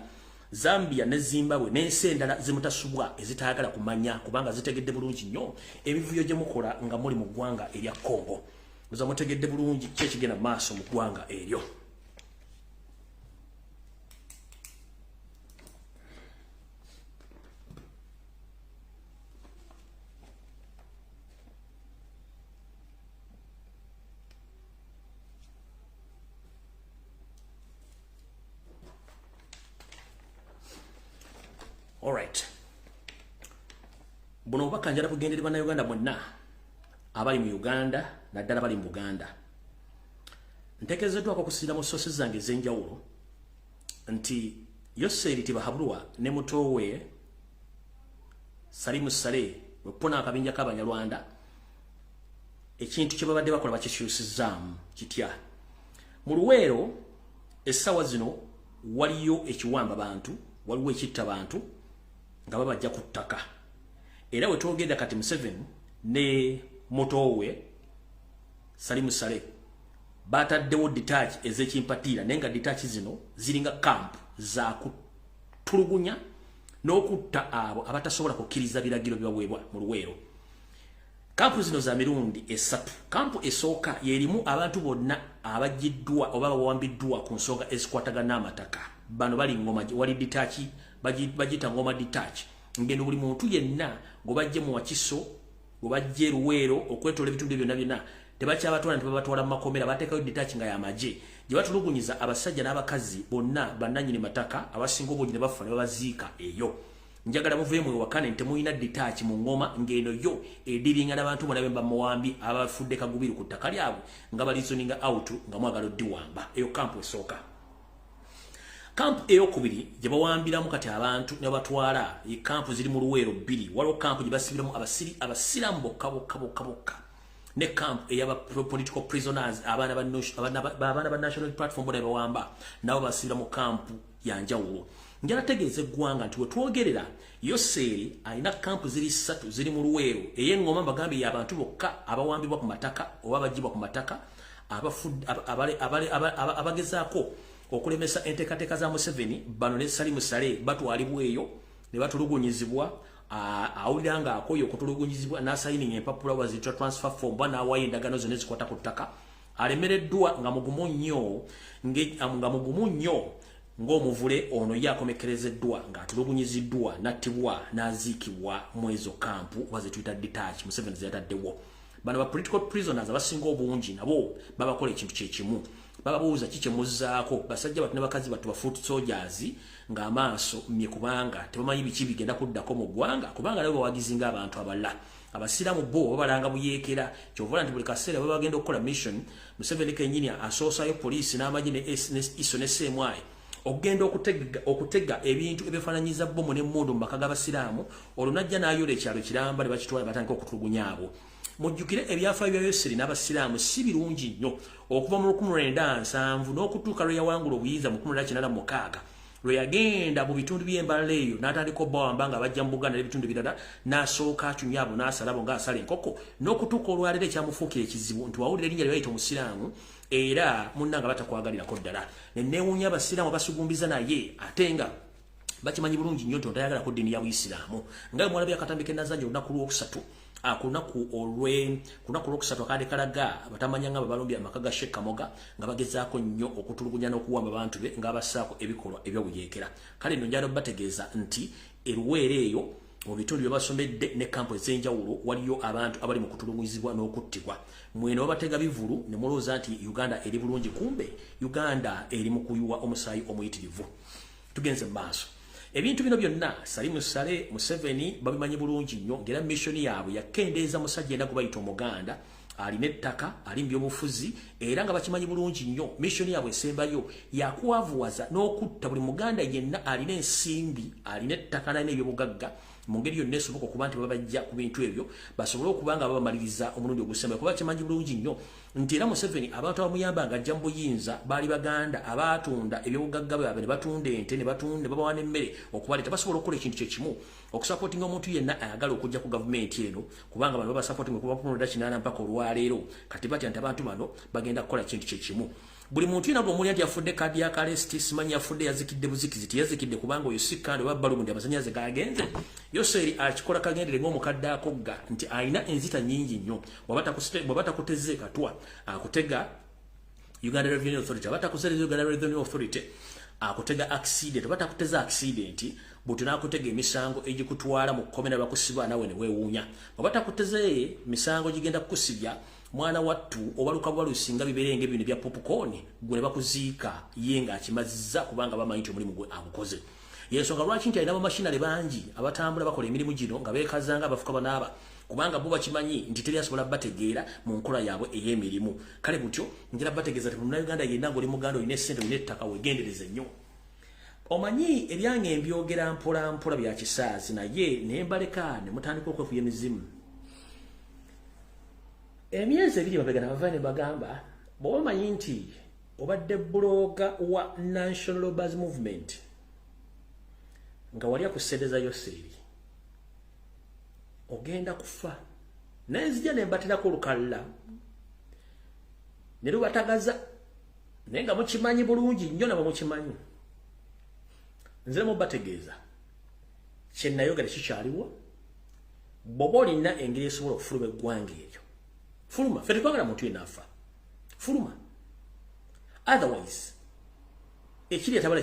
Zambia ne Zimbabwe n'ensi endala zimutasubwa ezitayagala kumanya kubanga zitegedde bulungi nnyo ebivuyo gye mukola nga muli mu ggwanga erya Congo muzamutegedde bulungi kye kigenda maaso mu ggwanga eryo. All right. Buno bakanjala bugendere bana Uganda bonna abali mu Uganda naddala bali mu Buganda. Ntekezeddwa okukusira mu sources zange ez'enjawulo nti Yoseri Tibahabulwa ne mutowe Salimu Sale wepona akabinja k'Abanyarwanda ekintu kye babadde bakola bakikyusizaamu kitya. Mu Luweero essaawa zino waliyo ekiwamba bantu waliwo ekitta bantu nga babajja ku ttaka era wetwogenda kati Museveni ne mutowe Salimu Sale bataddewo detach ez'ekimpatiira naye nga detach zino ziringa camp za kutulugunya n'okutta abo abatasobola kukkiriza biragiro bibaweebwa mu Luweero. Kampu zino za mirundi esatu. Kampu esooka yerimu abantu bonna abajiddwa oba bawambiddwa ku nsonga ezikwatagana n'amataka. Bano bali ngoma wali detach bagita ngoma detach. Ngendo buli muntu yenna go bajje mu Wakiso go bajje Luweero okwetola ebitundu byonna byonna tebakya abatwala ntibabatwala mu makomera bateekayo detach nga yamaje gye batulugunyiza abasajja n'abakazi bonna bannanyini mataka abasinga obungi ne bafa ne babaziika eyo. Njagala muvuye mu wakane ntemuyina detach mu ngoma ngeno yo ediringa n'abantu bonna bemba muwambi abafudde kagubiru ku ttaka lyabwe nga balizoninga out nga mwagala oddiwamba eyo kampu esooka. Kampu eyokubiri gye bawambiramu kati abantu ne batwala kampu ziri mu Luweero bbiri waliwo kampu gye basibiramu abasiramu bokka ne kampu ey'aba political prisoners abaana ba national platform bonna bawamba nabo basibira mu kampu yanjawulo. Njala tegeeza eggwanga nti wetwogerera Yoseri alina kampu ziri 3 ziri mu Luweero ey'engoma mbagambi y'abantu bokka abawambibwa ku mataka oba abagibwa ku mataka abagezaako okulemesa enteekateeka za Museveni bano ne Salimu Sale batwalibwa eyo ne batulugunyizibwa awulira nga akoyo okutulugunyizibwa n'asayininga empapula waziyitibwa transfer form bwa n'awaayo endagaano zonna ezikwata ku ttaka alemereddwa nga mugumu nnyo ng'omuvule ono yakomekerezeddwa ng'atulugunyiziddwa n'attibwa n'aziikibwa mu ezo kampu wazituyita detach Museveni zeyataddewo. Bano ba political prisoners abasinga obungi nabo babakola ekintu kyekimu bababuuza kikyemuzaako basajja batu ne bakazi batu ba foot soldiers ng'amaaso mmye kubanga tebamanyi biki bigenda kuddako mu ggwanga kubanga nabo bawagizinga abantu abalala abasiramu bo babalanga buyeekera kyovula nti buli kaseera baba bagenda okukola mission Museveni kennyini asoosayo poliisi n'amagye ne iso ne SMI ogenda okutega ebintu ebifaananyiza bomu n'emmundu mu maka g'abasiraamu olunajja n'ayola ekyalo kiramba ne bakitwala batandika okutulugunya abo mujjukire ebyafaayo bya Yoseri n'abasiraamu si birungi nnyo okuva mu 1907 n'okutuuka lwe yawangula obuyiza mu 1986 lwe yagenda mu bitundu by'embala eyo n'atandika obbawamba nga bajja mu Buganda n'ebitundu birala n'asooka acunya abo n'asalabo ng'asala enkoko n'okutuuka olwaleero ekyamufuukira ekizibu nti wawulira erinnya lye bayita omusiraamu era munnanga batakwagalirako ddala neneewuunya abasiraamu basugumbiza naye ate nga bakimanyi bulungi nnyo nti ontayagala ku ddiini ya Buyisiraamu nga mwalabi akatambi k'ennazanja olunaku lwokusatu ku lunaku olwokusatu akadde kalaga batamanyanga babalumbi amaka ga Sheikh Kamoga nga bagezaako nnyo okutulugunya n'okuwamba abantu be ng'abassaako ebikolwa ebyabuyeekera kale nno njala bategeeza nti eruweero eyo mu bitundu bye basomedde ne kampu ez'enjawulo waliyo abantu abali mu kutulugunyizibwa n'okuttibwa mweno babatega bivulu ne mulowooza nti Uganda eri bulungi kumbe Uganda eri mu kuyuwa omusaayi omuyitirivu tugenze mu maaso ebintu bino byonna Salimu Sale Museveni babimanyi bulungi nnyo ngera mission yaabwe yakendeeza musajja enda gubayita Omuganda alina ettaka ali mu byobufuzi era nga bakimanyi bulungi nnyo mission yaabwe esembayo yakuwavuwaza n'okutta buli Muganda yenna alina ensimbi alina ettaka n'alina ebyobugagga mu ngeri yonna esoboka okuba nti babajja ku bintu ebyo basobole okuba nga babamaliriza omulundi ogusembayo kuba kimanyi bulungi nnyo nti era Museveni abantu abamuyamba nga ajja mu buyinza baali Baganda abatunda ebyobugagga bwabwe ne batunda ente ne batunda babawa n'emmere okubaleeta basobola okukola ekintu kyekimu okusapootinga omuntu yenna ayagala okujja ku gavumenti eno kubanga bano babasapootinga kuba kumulonda kinaana mpaka olwaleero kati batya nti abantu bano bagenda kukola kintu kyekimu buli muntu yena bw'omuli nti yafudde kaadi ya kalesti simanyi yafudde yazikidde buzikizi tiyazikidde kubanga oyo si kandi oba balumundi amasanyaze gagenze Yoseri akikola kagendere ng'omukadde akogga nti alina enzita nnyingi nnyo bw'aba takuteze katwa akutega Uganda Revenue Authority aba takusereza Uganda Revenue Authority akutega accident oba takuteza accident buti nakutega emisango egikutwala mu kkomera bakusiba nawe ne weewuunya oba takuteze misango gigenda kukusibya mwana wattu obaluka bwalusinga biberenge bino bya popcorn gwe bakuziika yenga akimazizza kubanga bamanyi nti omulimu gwe agukoze yensonga lwaki nti alina bamashinale bangi abatambula bakola emirimu gino nga beekazanga abafuka banaaba kubanga bo bakimanyi nti teri asobola bategeera mu nkola yaabwe ey'emirimu kale butyo njala bategeeza ti Munnayuganda yenna ng'oli Muganda olina essente olina ettaka weegendereze nnyo omanyi ebyange mbyogera mpola mpola bya kisaazi naye nembaleka ne mutandika okwefuya emizimu emyezi ebiri mabega nabava ne bagamba bw'oba omanyi nti obadde buloga wa National Labourers Movement nga wali akusereza Yoseri ogenda kufa nenzija nembatirako olukalla ne lubatagaza naye nga mukimanyi bulungi nnyo nabo mukimanyi nzire mubategeeza kyenayogera kikyaliwo bw'oba olina engeri esobola okufuluma eggwanga eryo fuluma ffe tetwagala muntu yenna afa fuluma otherwise ekiri atabala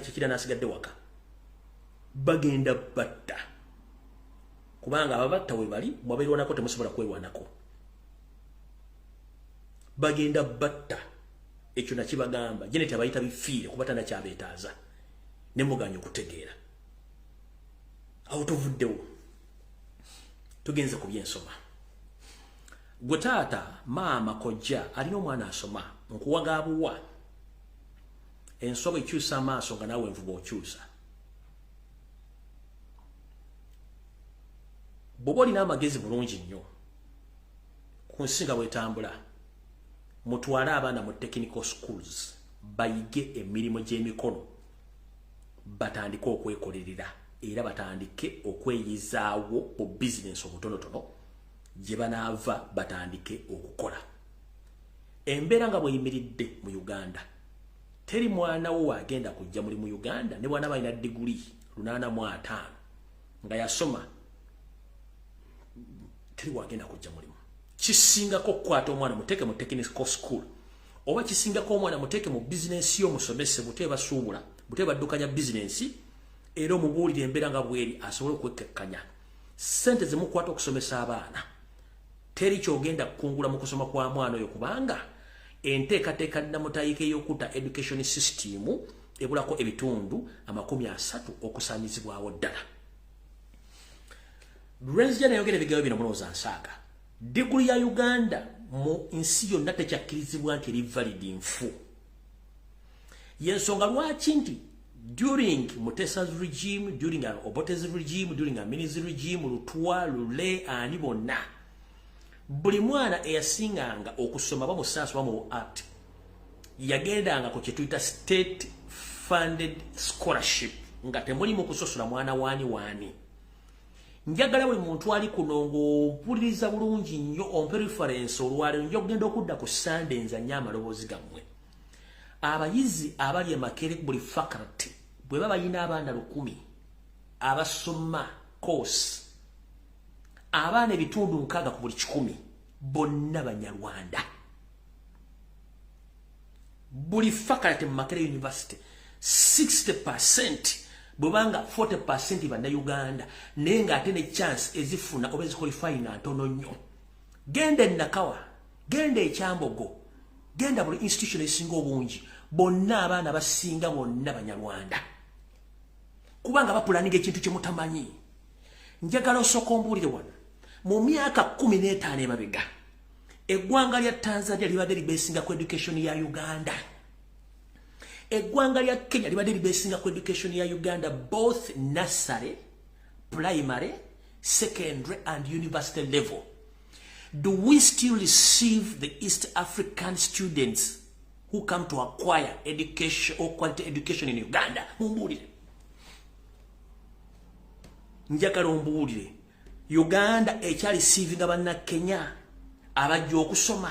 kikira n'asigadde waka bagenda batta kubanga ababatta we bali mwabeerwanako temusobola kwerwanako bagenda batta ekyo nakibagamba jeneti abayita bifiire kuba tanakyabeetaaza ne muganya okutegeera awo tuvuddewo tugenze ku byensoma gwe taata maama kojja alina omwana asoma nkuwagaabuwa ensoba ekyusa amaaso nga naawe envuba okyusa bw'oba olina amagezi bulungi nnyo ku nsi nga bwetambula mutwale abaana mu technical schools bayige emirimu gy'emikono batandike okwekolerera era batandike okweyizaawo mu bizinesi obutonotono gye banaava batandike okukola embeera nga bweyimiridde mu Uganda teri mwana wo agenda kujja muri mu Uganda ne bwana balina diguli 85 nga yasoma teri wagenda kujja mulimu kisingako kwata omwana muteke mu technical school oba kisingako omwana muteke mu business yo musomese buteba suubula buteba ddukanya business era omubuulire embeera nga bweri asobole okwekkanya sente zimukwata okusomesa abaana teri kyogenda kukungula mu kusoma kwa mwana oyo kubanga enteekateeka nnamutayika ey'okutta education system ebulako ebitundu 30 okusaanyizibwawo ddala lwenzija nayogera ebigambo bino mulowooza nsaaga diguli ya Uganda mu nsi yonna tekyakkirizibwa nti eri valid nfu Yensonga lwaki nti during Mutesa's regime, during Obote's regime, during Amini's regime, Lutwa, Lule, ani bonna. Buli mwana eyasinganga okusoma bamusaaso bamu act. Yagendanga ku kyetuyita state funded scholarship. Nga temuli mu kusosola mwana wani. Njagala buli muntu ali kunongo mpuliriza bulungi nnyo ompe reference olwaleero njo kugenda okudda ku Sunday nzanya amaloboozi gammwe. Abayizi abali emakere buli faculty bwe baba yina abaana 100 abasoma course abaana ebitundu 6 ku buli 100 bonna Banyarwanda. Buli faculty mu Makerere University 60% bwebanga 40% banda Uganda nenga ate ne chance ezifuna oba eziqualify na ntono nnyo. Genda e Nakawa, genda e Kyambogo, genda buli institution esinga obungi bonna abaana basinga bonna Banyarwanda. Kubanga bapulaninga ekintu kye mutamanyi. Njagala osooka ombuulire wano mu myaka 15 emabega eggwanga lya Tanzania libadde libesinga ku education ya Uganda. Eggwanga lya Kenya libadde libesinga ku education ya Uganda, both nursery, primary, secondary and university level. Do we still receive the East African students who come to acquire education or quality education in Uganda? Mumbulire. Njagala ombuulire. Uganda ekyali receiving abanna Kenya abajja okusoma.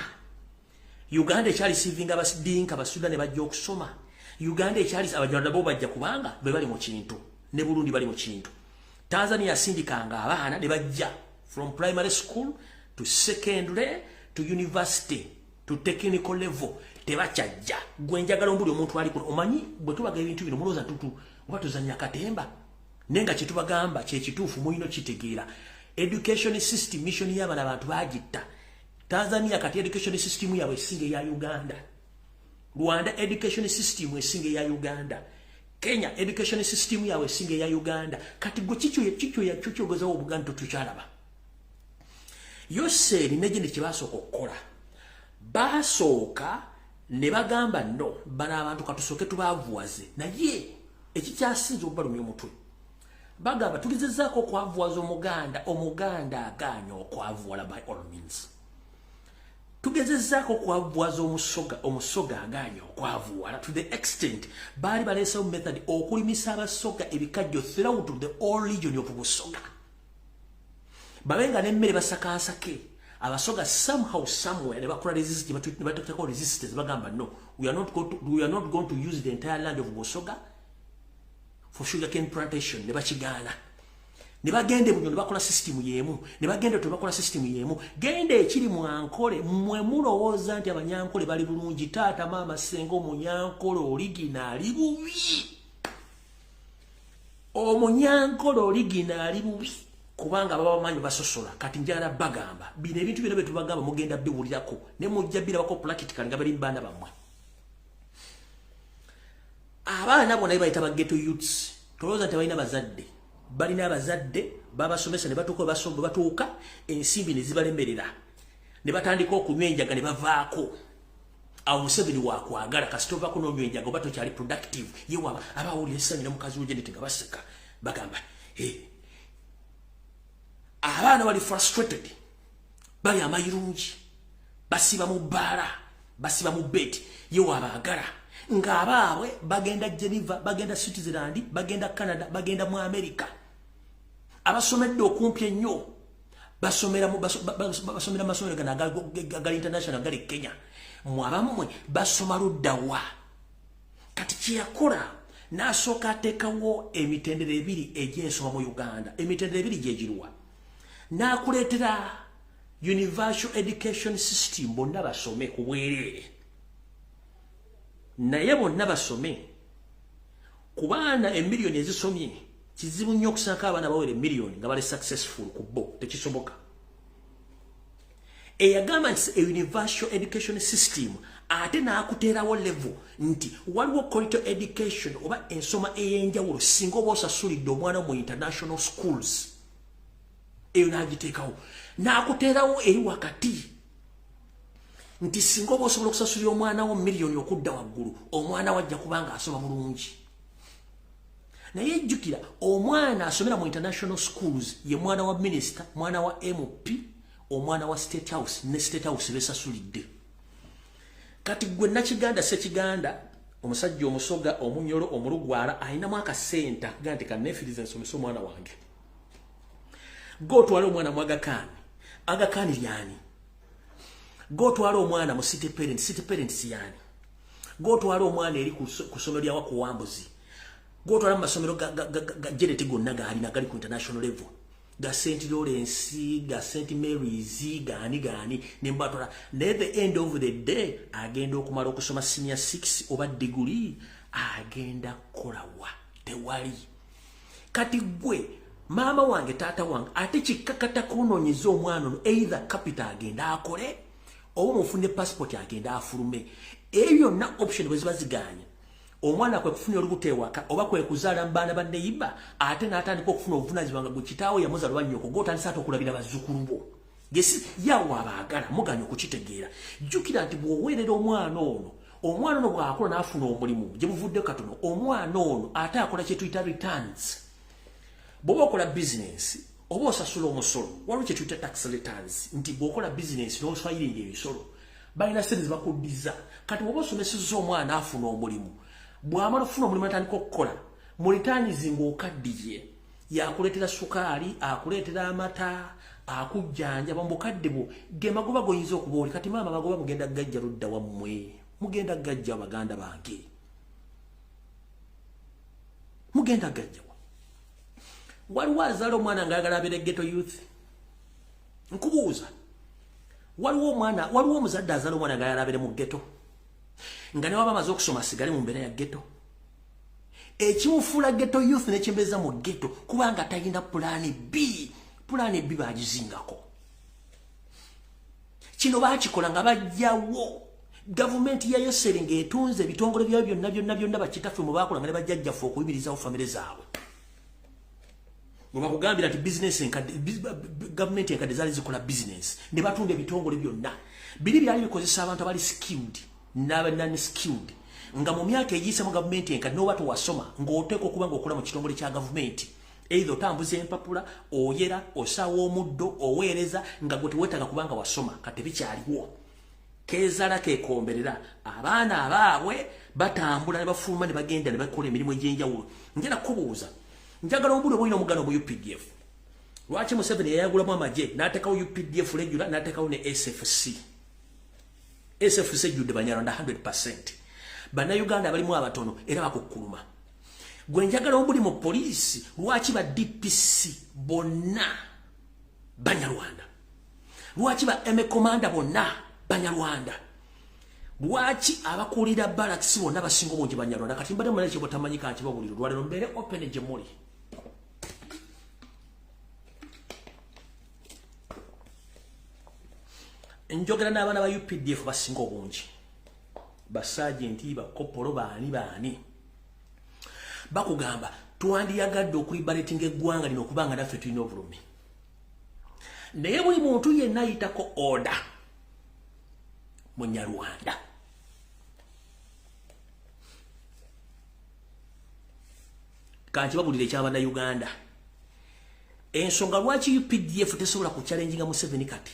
Uganda ekyali receiving abadinka abasuda ne bajja okusoma. Uganda ekyali abajjana bo bajja kubanga be bali mu kintu ne Burundi bali mu kintu. Tanzania yasindikanga abaana ne bajja from primary school to secondary to university to technical level tebachajja. Gwe njagala ombuli omuntu ali kuno omanyi bwe tubaga ebintu bino muloza tutu oba tuzanya katemba nenga kye tubagamba kye kituufu muyino kitegeera. Education system mission y'abana abantu bagitta. Tanzania kati education system yawe esinge ya Uganda. Rwanda education system esinge ya Uganda. Kenya education system yawe esinge ya Uganda. Kati gwe kicho ya chochogoza obuganda tukyalaba. Yose linegende kibasooka okukola. Basooka ne bagamba no bana abantu katusooke tubavuwaze. Naye ekikyasinze okubalumya omutwe. Bagamba tulizezaako okwavuwaza omuganda aganya okwavuwala by all means. Tugezezaako okwavuwaza omusoga aganya okwavuwala to the extent baali baleesawo method okulimisa abasoga ebikajjo throughout the all region of Busoga. Babenga n'emmere basakansake abasoga somehow somewhere ne bakola resistance ne batakako resistance bagamba no we are not going to use the entire land of Busoga for sugarcane plantation. Ne bakigaana ne bagende bunyo ne bakola system yemu ne bagende to bakola system yemu gende ekiri mu Ankole mmwe mulowooza nti abanyankole bali bulungi taata mama sengo munyankole originali bubi omunyankole originali bubi kubanga baba bamanyi basosola. Kati njala bagamba bino ebintu bino betubagamba mugenda biwulirako ne mujja birabako practical nga bali mbanda bamwe. Abaana bona bayita ba ghetto youths tolooza tebalina bazadde. Balina abazadde babasomesa ne batuuka basombe batuuka ensimbi ne zibalemberera ne batandika okunywa enjaga ne bavaako. Awo Museveni waakwagala kasitova kuno onywa enjaga oba tokyali productive yewa abawulira essanyu ne mukazi we Janet nga baseka bagamba abaana bali frustrated bali amayirungi basiba mu bbaala basiba mu bed yewa abaagala nga abaabwe bagenda Geneva bagenda Switzerland bagenda Canada bagenda mu America abasomedde okumpi ennyo basomera masomero gana gali international gali Kenya mu abamwe basoma luddawa. Kati kyeyakola n'asooka ateekawo emitendera ebiri egy'ensoma mu Uganda. Emitendera ebiri gyegirwa n'akuleetera universal education system bonna basome ku bwereere naye bonna basome ku baana emiliyoni ezisomye kizibu nnyo okusanga abaana bawere emiliyoni nga bali successful ku bo tekisoboka. Eyagamba nti a universal education system ate n'akuteerawo level nti waliwo quality education oba ensoma ey'enjawulo singa oba osasulidde omwana mu international schools eyo n'agiteekawo n'akuteerawo eri wakati nti singa oba osobola okusasulira omwana wo miliyoni okudda waggulu omwana wajja kubanga asoma bulungi naye jjukira omwana asomera mu international schools ye mwana wa minister mwana wa MP omwana wa state house ne state house besasulidde kati gwe nakiganda sekiganda omusajja omusoga omunyolo omulugwala alina mwaka senta gante kanefirize nsomesa omwana wange go twala omwana mu agakani lyani go twala omwana mu city parents yani go twala omwana eri ku somero lya wakuwambuzi go twala mu masomero ga Janet gonna gali ku international level ga St. Lawrence ga St. Mary's gani nembatula at the end of the day agenda okumala okusoma senior 6 oba degree agenda kolawa tewali kati gwe mama wange tata wange ate kikakata kunonyeza omwana ono either capital agenda akole oba mufune passport agenda afulume ebyo na option bwe zibaziganya omwana kwe kufuna olubuto ewaka oba kwe kuzaala mbaana banneyiba ate n'atandika okufuna obuvunaanyizibwa nga gwe kitaawo yamuzaala lwannyoko gw'otandisa ate okulabira bazzukulu bo gesi yawo abaagala muganya okukitegeera jjukira nti bw'oweerera omwana ono bw'akola n'afuna omulimu gye buvudde katono omwana ono ate akola kye tuyita returns bw'oba okola bizinensi oba osasula omusolo waliwo kye tuyita tax returns nti bw'okola bizinensi n'oswayirira ebisolo balina sente zibakuddiza kati bw'oba osomesezza omwana afuna omulimu bw'amala okufuna omulimu atandika okukola mu ritaanizi ng'okaddiye yakuleetera sukaali akuleetera amata akujjanjaba mu bukadde bwo ge magoba goyinza okuba oli kati maama magoba mugenda gajja ludda wammwe mugenda gajja baganda bange mugenda gajja waliwo azaala omwana ng'ayagala abeere ghetto youth nkubuuza waliwo omuzadde azaala omwana ng'ayagala abeere mu ghetto nga ne waba amaze okusoma asigale mu mbeera ya ghetto ekimufuula ghetto youth nekyembeeza mu ghetto kubanga talina pulaani B bagizingako kino baakikola nga bajjawo gavumenti ya Yoseri ng'etunze ebitongole byayo byonna bakitaffe mu baakola nga ne bajjajjaffe okuyimirizawo famire zaabwe bwe bakugambira nti gavumenti enkadde zaali zikola bizinensi ne batunga ebitongole byonna biri byali bikozesa abantu abali skilled n'abanani skilled nga mu myaka egiyise mu gavumenti enkadde n'oba tewasoma ng'oteeka okuba ng'okola mu kitongole kya gavumenti either otambuza empapula oyera osaawa omuddo oweereza nga gwe teweetaaga kubanga wasoma kati bikyaliwo keezaala keekomberera abaana abaabwe batambula ne bafuluma ne bagenda ne bakola emirimu egy'enjawulo njala kubuuza njagala ombuli obulina omugano mu UPDF lwaki Museveni yayagulamu amagye n'ateekawo UPDF regular n'ateekawo ne SFC ejjudde Banyarwanda 100%. Bannayuganda abalimu abatono era bakukkuluma. Gwe njagala ombuli mu poliisi lwaki ba DPC bonna Banyarwanda. Lwaki ba ME Commander bonna Banyarwanda. Lwaki abakulira barracks bonna basinga obungi Banyarwanda. Kati mbadde mwana ekyo tamanyika nti babuliro lwalero mbeere open gye muli. Njogera n'abaana ba UPDF basinga obungi. Basajenti bakopolo baani bakugamba twandiyagadde okulibalatinga eggwanga lino okubanga naffe tulina obulumi. Naye buli muntu yenna ayitako order Munyarwanda. Kanti babulire eky'abaana Uganda. Ensonga lwaki UPDF tesobola ku challenginga Museveni kati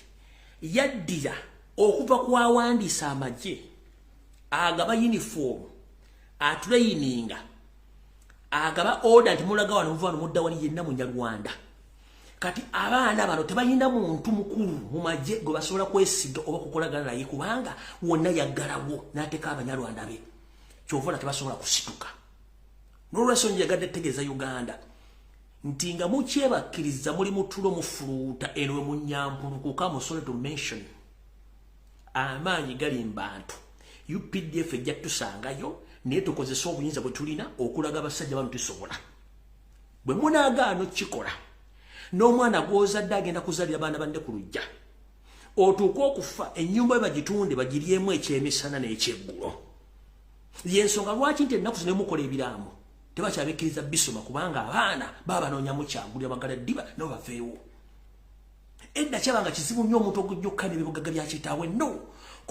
yaddira okuva kwawandiisa amagye agaba uniform atraininga agaba order nti mulaga wano muva mudda wali yenna Munyarwanda. Kati abaana bano tebayina muntu mukulu mu magye gwe basobola kwesiga oba kukolagana naye kubanga wonna yaggalawo n'ateeka Abanyarwanda be kyova tebasobola kusituka. N'olwensonga yagadde tegeeza Uganda nti nga mukyebakkiriza muli mutulo mufuluuta eno we munyampulukuka musole to mention amaanyi gali mbantu UPDF ejja tusangayo naye tukozesa obuyinza bwe tulina okulaga abasajja bano tusobola. Bwe munaagaano kikola n'omwana gw'ozadde agenda kuzalira abaana banne ku lujja otuuka okufa ennyumba ye bagitunde bagiryemu ekyemisana n'ekyeggulo. Yensonga lwaki nti ennaku zino mukola ebiraamo tebakyabikkiriza bisoma kubanga abaana baba banoonyamu kyagulya bagala ddiba nabo baveewo. Edda kyabanga kizibu nnyo omuntu okujja okukana ebibugaga bya kitaawe no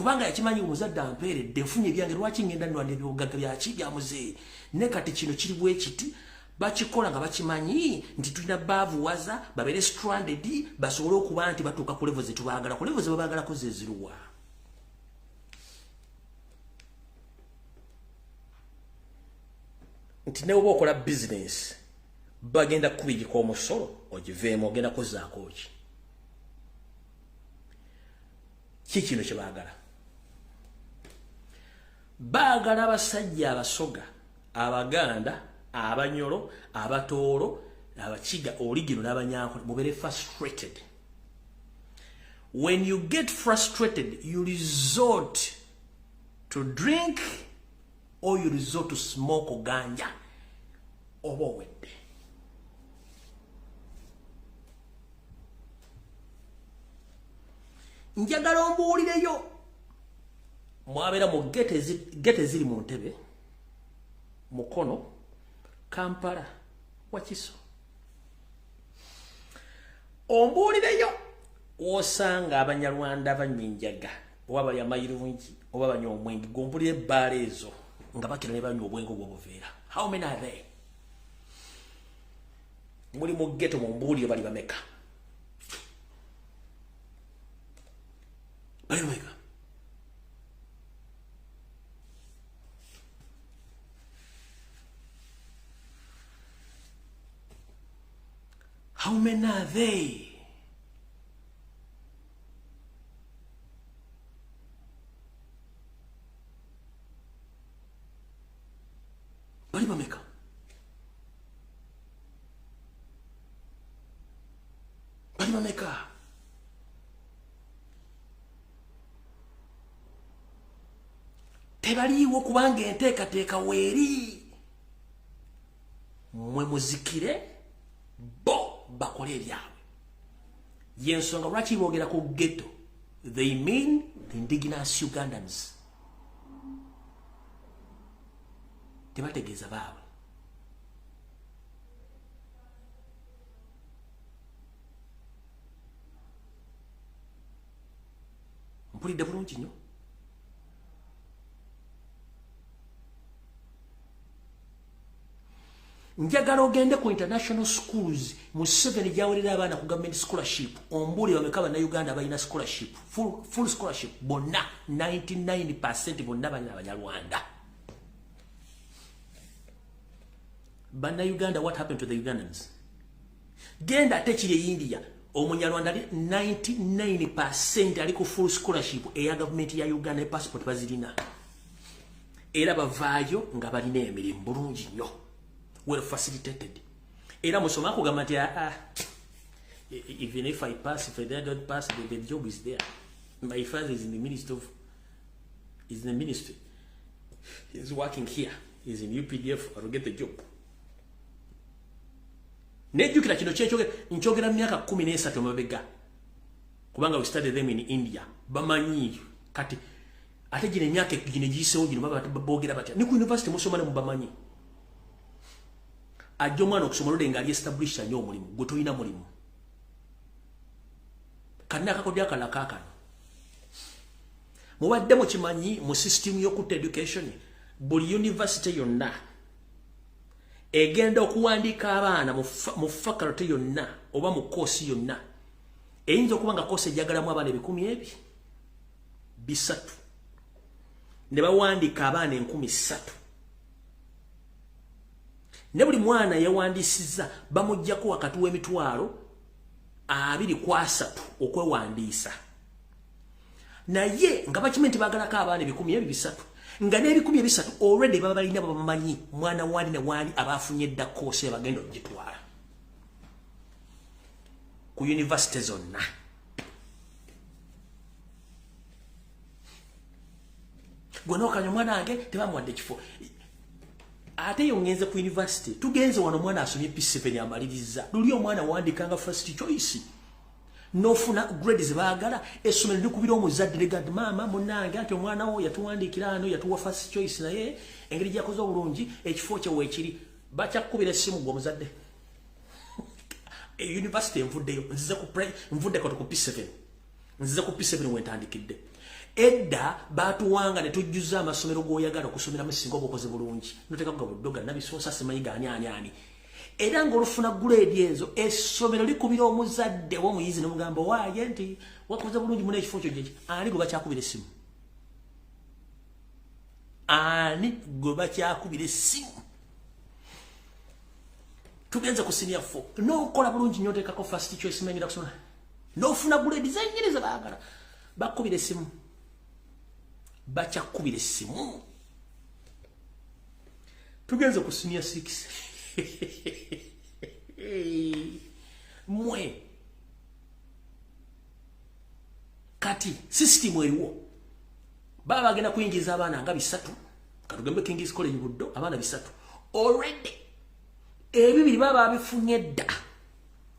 kubanga yakimanyi omuzadde ampeeredde nfunye ebyange lwaki ngenda ndwanda ebyobugagga byaki bya muzeeyi ne kati kino kiri bwe kiti bakikola nga bakimanyi nti tulina baavuwaza babeere stranded basobole okuba nti batuuka ku levo ze tubaagala ku levo ze babaagalako ze ziruwa nti ne oba okola business bagenda kubigika omusolo ogiveemu ogenda kuzaako ki kino kye baagala baagala abasajja abasoga abaganda abanyolo abatoolo abakiga oligino n'abanyankole mubeere frustrated. When you get frustrated you resort to drink or you resort to smoke ganja oba owedde. Njagala ombuulireyo mwabeera mu gete ziri mu Ntebe, Mukono, Kampala, Wakiso. Ombuulireyo osanga Abanyarwanda banywa enjaga oba balya mayirungi oba banywa omwenge gombulire ebbaala ezo nga bakira ne banywa obwenge obw'obuveera. How many are they? Muli mu gete mumbuulire bali bameka? Bali bameka? How many are they? Bali bameka? Bali bameka? Tebaliiwo kubanga enteekateeka weeri. Mwe muzikire bo bakole ebyabwe. Yensonga lwaki boogera ku ghetto? They mean the indigenous Ugandans. Tebategeeza baabwe. Mpulidde bulungi nnyo. Njagala ogende ku international schools mu 7 gyawulira abaana ku government scholarship ombuli bameka bana Uganda balina scholarship full scholarship bonna 99% bonna balina Abanyarwanda. Bana Uganda, what happened to the Ugandans? Genda ate kiri India Omunyarwanda 99% ali ku full scholarship eya government ya Uganda passport bazirina era bavaayo nga balina emirimu bulungi nnyo. Well facilitated. Era musoma kugamba nti even if I pass, if I don't pass, the job is there. My father is in the ministry He's working here. He's in UPDF. I'll get the job. Nejukira kino nchogera myaka 13 mabega. Kubanga we studied them in India. Bamanyi kati ate gine myaka gine gisewo gino babogera batya. Ni ku university musomane mu bamanyi. Ajjo mwana okusoma lode nga establish nyo omulimu gwe toyina mulimu kana kakodya kala kakano mubadde mu kimanyi mu system y'okutta education buli university yonna egenda okuwandiika abaana mu faculty yonna oba mu course yonna eyinza okuba nga course ejagalamu abaana 1,300 ne bawandiika abaana 3,000. Ne buli mwana yawandisiza bamujjako wakati w'emitwalo 2.3 okwewandiisa. Naye nga bakimanyi bagalako abaana 1,300 nga ne1,300 already baba balina bamanyi mwana wali ne wali abafunye dda course ebagenda okugitwala ku university zonna. Gwe n'okanya mwana wange tebamuwadde kifo. Ate yongenze ku university tugenze wano mwana asomye P7 amaliriza luli omwana wandikanga first choice nofuna grades baagala essomero likubira omuzadde legad mama munange ati omwana wo yatuwandikira ano yatuwa first choice naye engeri gyakoze obulungi ekifo kye weekiri bakyakubira essimu gwe omuzadde university mvuddeyo nzize ku P7 nzize ku P7 wentandikidde edda batuwanga ne tujjuza amasomero goyagala okusomera mu singo obukoze bulungi noteka kuga buddoga nabisosa simanyiga ani era ng'olufuna grade ezo essomero likubira omuzadde w'omuyizi n'omugamba waaye nti wakoze bulungi muna ekifo kyo gyeki ani gwe bakyakubira essimu ani gwe bakyakubira essimu tugenze ku senior 4 n'okola bulungi nnyo oteekako first choice mengira kusoma n'ofuna grade zennyiriza baagala bakubira essimu bakyakubira essimu tugenze ku senior 6 mwe kati system eriwo baba bagenda kuyingiza abaana nga 3 katugembe King's College buddo abaana 3 already ebibiri baba abifunye dda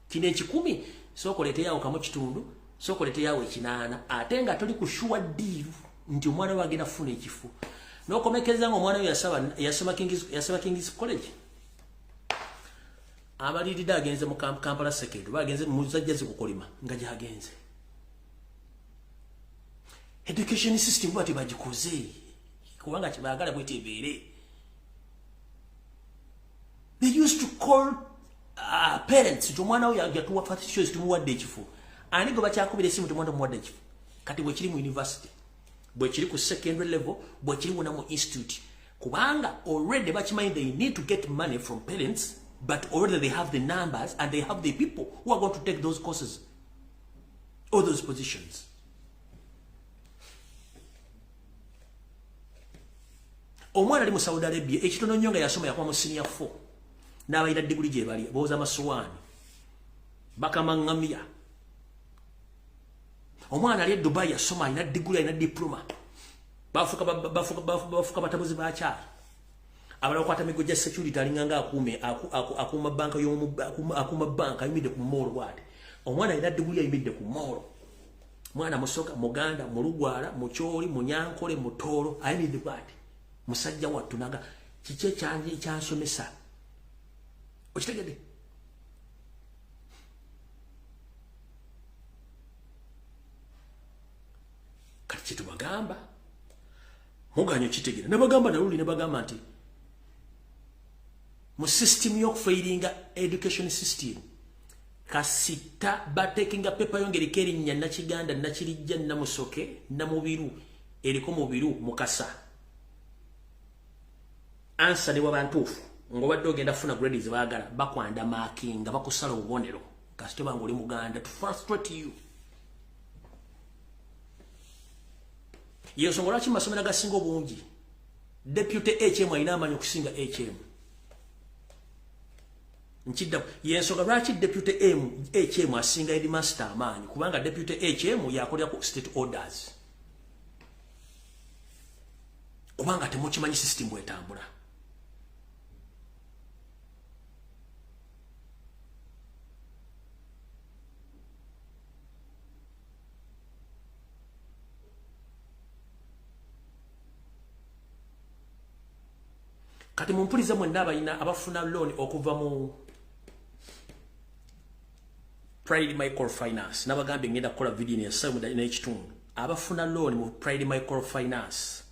kino ekikumi sokolete yawo kamu kitundu sokolete yawo ekinana ate nga toli kushuwa diru nti omwana wagenda funa ekifo nokomekeza ngo omwana yasoma King's College abalirida agenze mu Kampala Secondary bagenze mu zajjazi kukolima nga jagenze education system bati bagikoze kubanga kibagala bwetebere they used to call parents to mwana oyo yatuwa first choice tumuwadde ekifo ani go bakyakubira esimu tumwanda muwadde ekifo kati bwe kiri mu university bwe kiri ku secondary level bwe kiri wona mu institute kubanga already bachimanyi they need to get money from parents but already they have the numbers and they have the people who are going to take those courses or those positions. Omwana ali mu Saudi Arabia ekitono nnyo nga yasoma yakwa mu senior 4 n'abayira degree gye bali booza amasuwaani bakamang'amya. Omwana ali e Dubai yasoma alina degree alina diploma bafuka batabuzi bakyala abala kwata migo gya security alinganga akuma banka akuma banka ayimidde ku mall wade omwana alina degree ayimidde ku mall mwana musoka muganda mulugwala mucholi munyankole mutoro ayimidde bwate musajja wattu naga kiche kyanje kyansomesa okitegede kati kitu bagamba muganyo kitegere nabagamba naluli nabagamba nti mu system yok failinga education system kasita batekinga pepa yongere kerinya na kiganda na kirijja na musoke na mubiru eriko mubiru mukasa answer ne wabantufu ngobadde ogenda funa grades baagala bakwanda marking bakusala obubonero kasito bango oli muganda to frustrate you yesongola ki masomera gasinga obungi deputy HM ayina amanyi okusinga HM nchidda yensonga lwaki deputy HM asinga headmaster amanyi kubanga deputy HM yakolera ku state orders kubanga temukimanyi system bwetambula kati mumpuliza mwenna abayina abafuna loan okuva mu Pride Microfinance nabagambe ngenda kukola video ne yasamu na ekitundu abafuna loan mu Pride Microfinance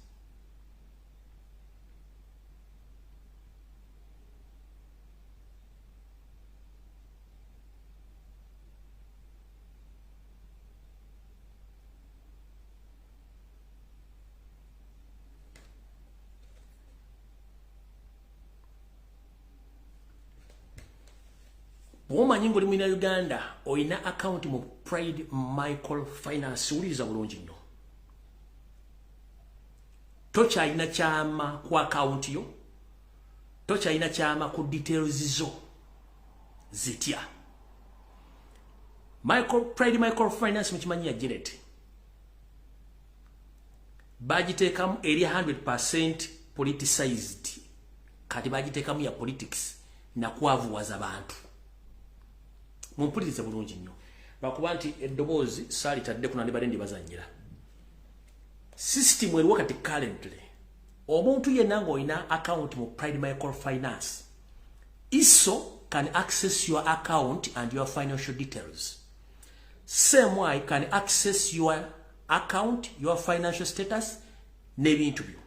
Woma nyingo limu ina Uganda oina account mu Pride Microfinance uliza bulungi nnyo. Tocha ina chama kwa account yo. Tocha ina chama ku details zo. Zitia. Pride Microfinance mchimanyia Janet. Bagitekamu area 100% politicized. Kati bagitekamu ya politics na kwavuwaza abantu. Mumpulirize bulungi nnyo bakuba nti eddoboozi saali tadde kuna ndibadde ndibazannyira system eriwo kati currently omuntu yenna ng'olina account mu Pride Microfinance ISO can access your account and your financial details. Same way can access your account, your financial status, n'ebintu byo.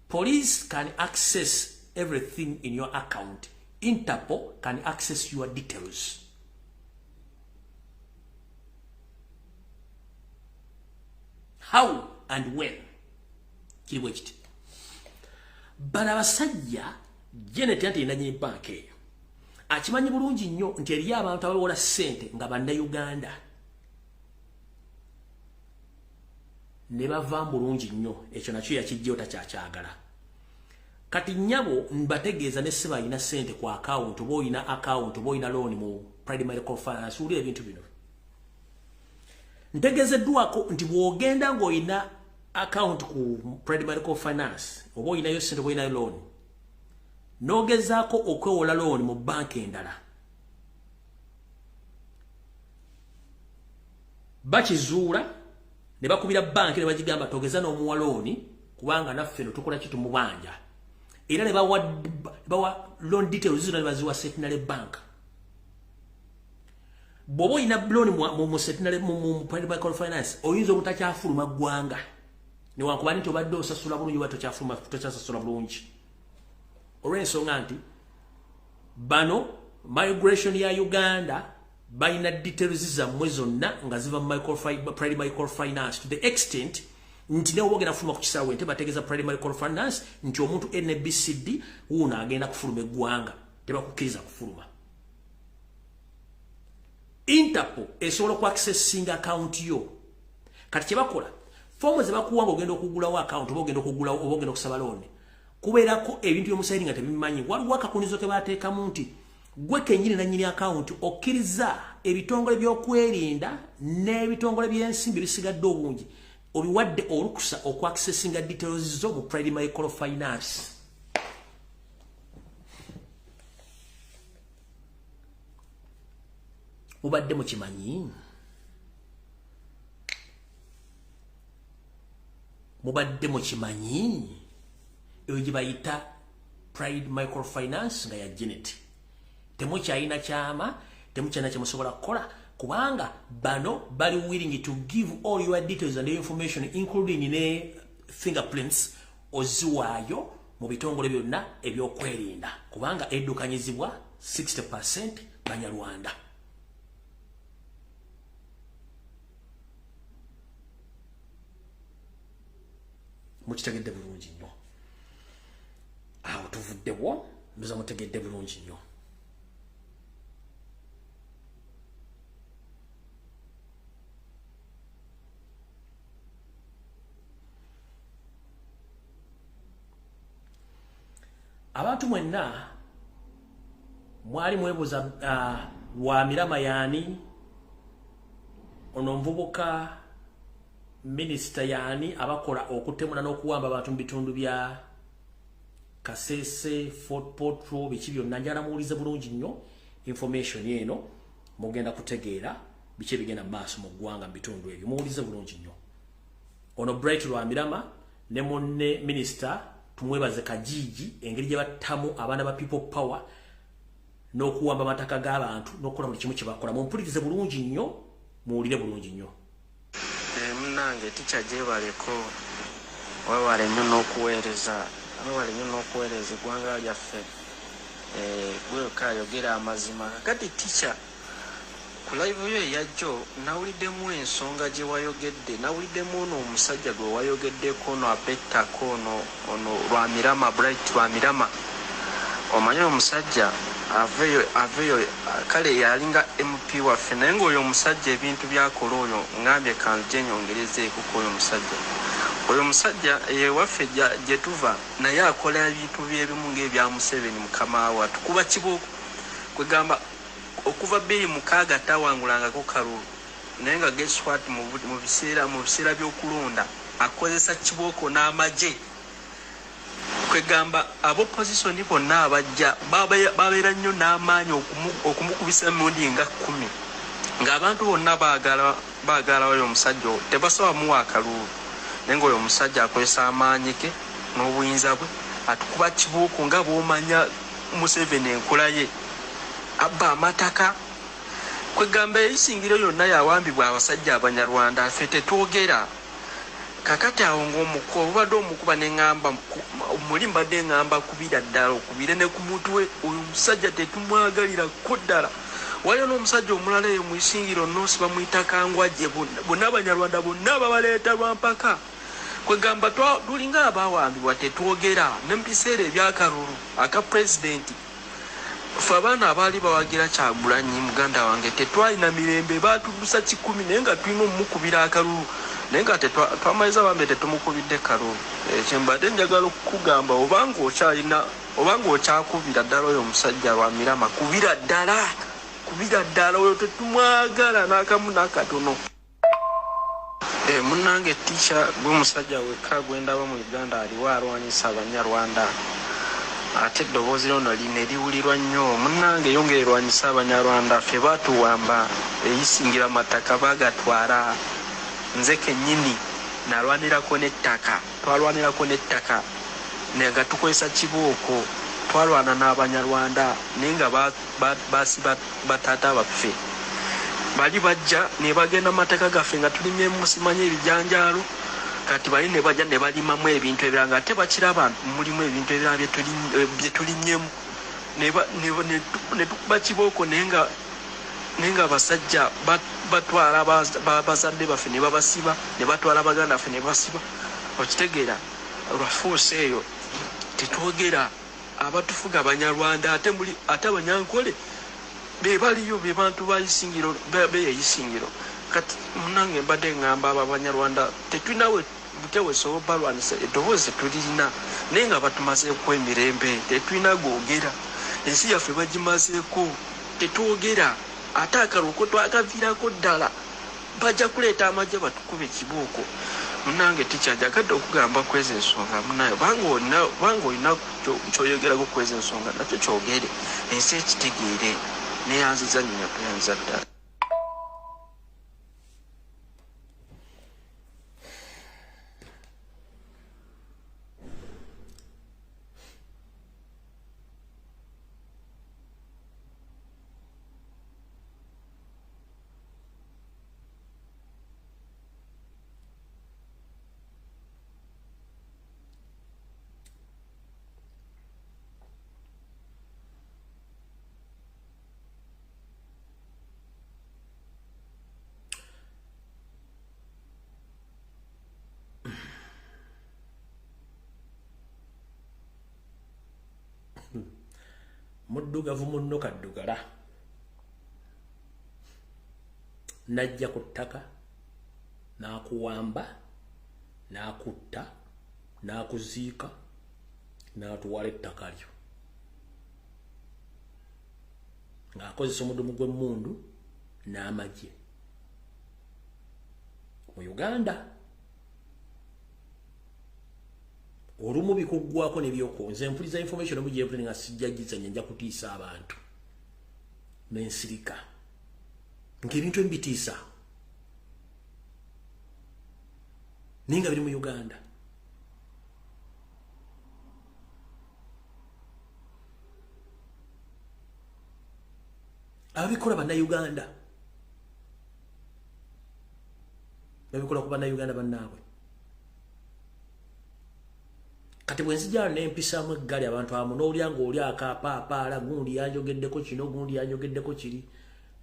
Police can access everything in your account. Interpol can access your details. How and when? Kiwechiti. Bana abasajja Janet yante inanye bank eyo. Akimanyi bulungi nnyo nti eriyo abantu abawola ssente nga bannayuganda. Ne bava bulungi nnyo ekyo nakyo yakijjeo takyakyagala. Kati nyabo mbategeeza ne seba ina ssente ku account oba oyina account oba oyina loan mu Pride Medical Finance uli ebintu bino. Ntegezeddwako nti bw'ogenda ng'oyina account ku Pride Medical Finance oba oyinayo ssente oba oyinayo loan n'ogezaako okwewola loan mu banka endala bakizuula ne bakubira banka ne bagigamba togeza n'omuwa loan kubanga naffe no tukola kitu mu banja era ne bawa loan details zino ne baziwa Centenary Bank. Bobo ina loan mu Centenary mu Pride Medical Finance oyinza obutakyafuluma ggwanga ne wankubani nti obadde osasula bulungi bwa tokyafuluma tokyasasula bulungi. Olw'ensonga nti bano migration ya Uganda bayina details zammwe zonna nga ziva mu Pride Medical Finance to the extent nti newo bogenda kufuluma ku kisaawe nti bategeeza Pride Medical Finance nti omuntu NBCD wuuna agenda kufuluma eggwanga tebakukkiriza kufuluma. Interpol esobola ku accessing account yo. Kati kye bakola forms zebakuwa ng'ogenda okugulawo account oba ogenda okugulawo oba ogenda okusaba loan kubeerako ebintu by'omusayiri nga tebimanyi waliwo akakunizo ke baateekamu nti gwe kennyini nannyini account okkiriza ebitongole by'okwerinda n'ebitongole by'ensimbi bisigadde obungi obiwadde olukusa okwaccessinga details zo mu Pride Medical Finance. Mubadde mukimanyi? Mubadde mukimanyi? Eyo gye bayita Pride Medical Finance nga ya Janet. Temukyalina kyama, temukyalina kye musobola kukola kubanga bano bali willing to give all your details and information including ne fingerprints oziwaayo mu bitongole byonna ebyokwerinda kubanga eddukanyizibwa 60% Banyarwanda. Mukitegedde bulungi nnyo. Awo tuvuddewo ndoza mutegedde bulungi nnyo. Abantu mwenna mwali mwebuza wa Mirama yani ono mvubuka Minister yani abakola okutemula n'okuwamba abantu mu bitundu bya Kasese, Fort Portal, biki byonna njala muwulize bulungi nnyo information eno mugenda kutegeera biki bigenda maaso mu ggwanga mu bitundu ebyo muwulize bulungi nnyo. Ono Bright Lwamirama ne munne Minister tumwebaze Kajiji engeri gye battamu abaana ba People Power n'okuwamba amataka g'abantu n'okukola buli kimu kye bakola mumpulirize bulungi nnyo muwulire bulungi nnyo. Nange ticha jebaleko wewale nnyo n'okuweereza eggwanga lyaffe gwe kayogera amazima kakati ticha ku live yo eyajjo nawuliddemu ensonga gye wayogedde nawuliddemu ono omusajja gwe wayogeddeko ono abettako ono Lwamirama Bright Lwamirama omanyi omusajja aveyo kale yalinga MP waffe naye ng'oyo omusajja ebintu byakola oyo ngambye kanje nyongerezeeko k'oyo omusajja ewaffe gye tuva naye akola ebintu by'ebimu ng'ebya Museveni mukama we atukuba kibooko kwegamba okuva 2 tawangulangako kalulu naye nga geswat mu biseera by'okulonda akozesa kibooko n'amagye kwegamba ab'opposition bonna abajja babeera nnyo n'amaanyi okumukubisa emirundi nga 10 ng'abantu bonna baagala oyo omusajja tebasobola muwa akalulu naye ng'oyo omusajja akozesa amaanyi ge n'obuyinza bwe atukuba kibooko nga bw'omanya Museveni enkola ye abba amataka kwegamba eyisingiro yonna yawambibwa abasajja abanyarwanda ffe tetwogera kakati awo ng'omuko obadde omukuba neŋŋamba muli mbadde ŋŋamba kubira ddala okubire ne ku mutwe oyo omusajja tetumwagalira ko ddala waliyo n'omusajja omulala eyo mu isingiro noosi bamuyita Kangwajje bonna abanyarwanda bonna babaleeta lwampaka kwegamba tulinga abawambibwa tetwogera ne mu biseera ebyakalulu aka pulezidenti ffe abaana abaali bawagira Kyagulanyi muganda wange tetwalina mirembe baatudusa 10 naye nga tulina omukubira akalulu naye nga twamaliza bambe tetumukubidde kalulu kyembadde njagala okukugamba obanga okyakubira ddala oyo omusajja lwa mirama kubira ddala oyo tetumwagala n'akamu n'akatono. Munnange tisha gwe musajja wekka gwendaba mu Uganda aliwo alwanyisa abanyarwanda ate eddoboozi lyono line liwulirwa nnyo. Munnange yongera erwanyisa abanyarwanda ffe baatuwamba eyisingira mataka bagatwala nze kennyini twalwanirako n'ettaka nga tukozesa kibooko twalwana n'abanyarwanda naye nga basiba bataata baffe bali bajja ne bagenda mateka gaffe nga tulimyemu simanye ebijanjaalo kati bali ne bajja ne balimamu ebintu ebirala nga ate bakiraba mulimu ebintu ebirala bye tulimyemu ne tukuba kibooko naye nga abasajja batwala bazadde baffe ne babasiba ne batwala baganda baffe ne basiba okitegeera lwafuusa eyo tetwogera abatufuga abanyarwanda ate abanyankole bebaliyo be bantu bayisingiro beyisingiro kati munange mbadde ngamba abanyarwanda tetulinawe buteweso balwanisa eddoboozi tulirina naye nga batumazeeko emirembe tetulina gwogera ensi yaffe bagimazeeko tetwogera ate akaluko twakaviirako ddala bajja kuleeta amagye batukube ekibooko munange tikyajagadde okugamba kweza ensonga munaye banga olina kyoyogerako kweza ensonga nakyo kyogere ensi ekitegeere neyanziza nnyina tuyanziza ddala. Muddugavu munno kaddugala najja ku ttaka n'akuwamba n'akutta n'akuziika n'atuwala ettaka lyo ng'akozesa omudumu gw'emmundu n'amagye mu Uganda. Olumu bikuggwako nebyoko nze mpuliza information omujje mpulira nga sijjagizanya nja kutiisa abantu n'ensirika ng'ebintu embitiisa ninga biri mu Uganda. Ababikola bannayuganda babikola ku bannayuganda bannaabwe. Kati bwenzija n'empisamu eggali abantu amu n'olya ng'oli akapaapaala gundi yanjogeddeko kino gundi yanjogeddeko kiri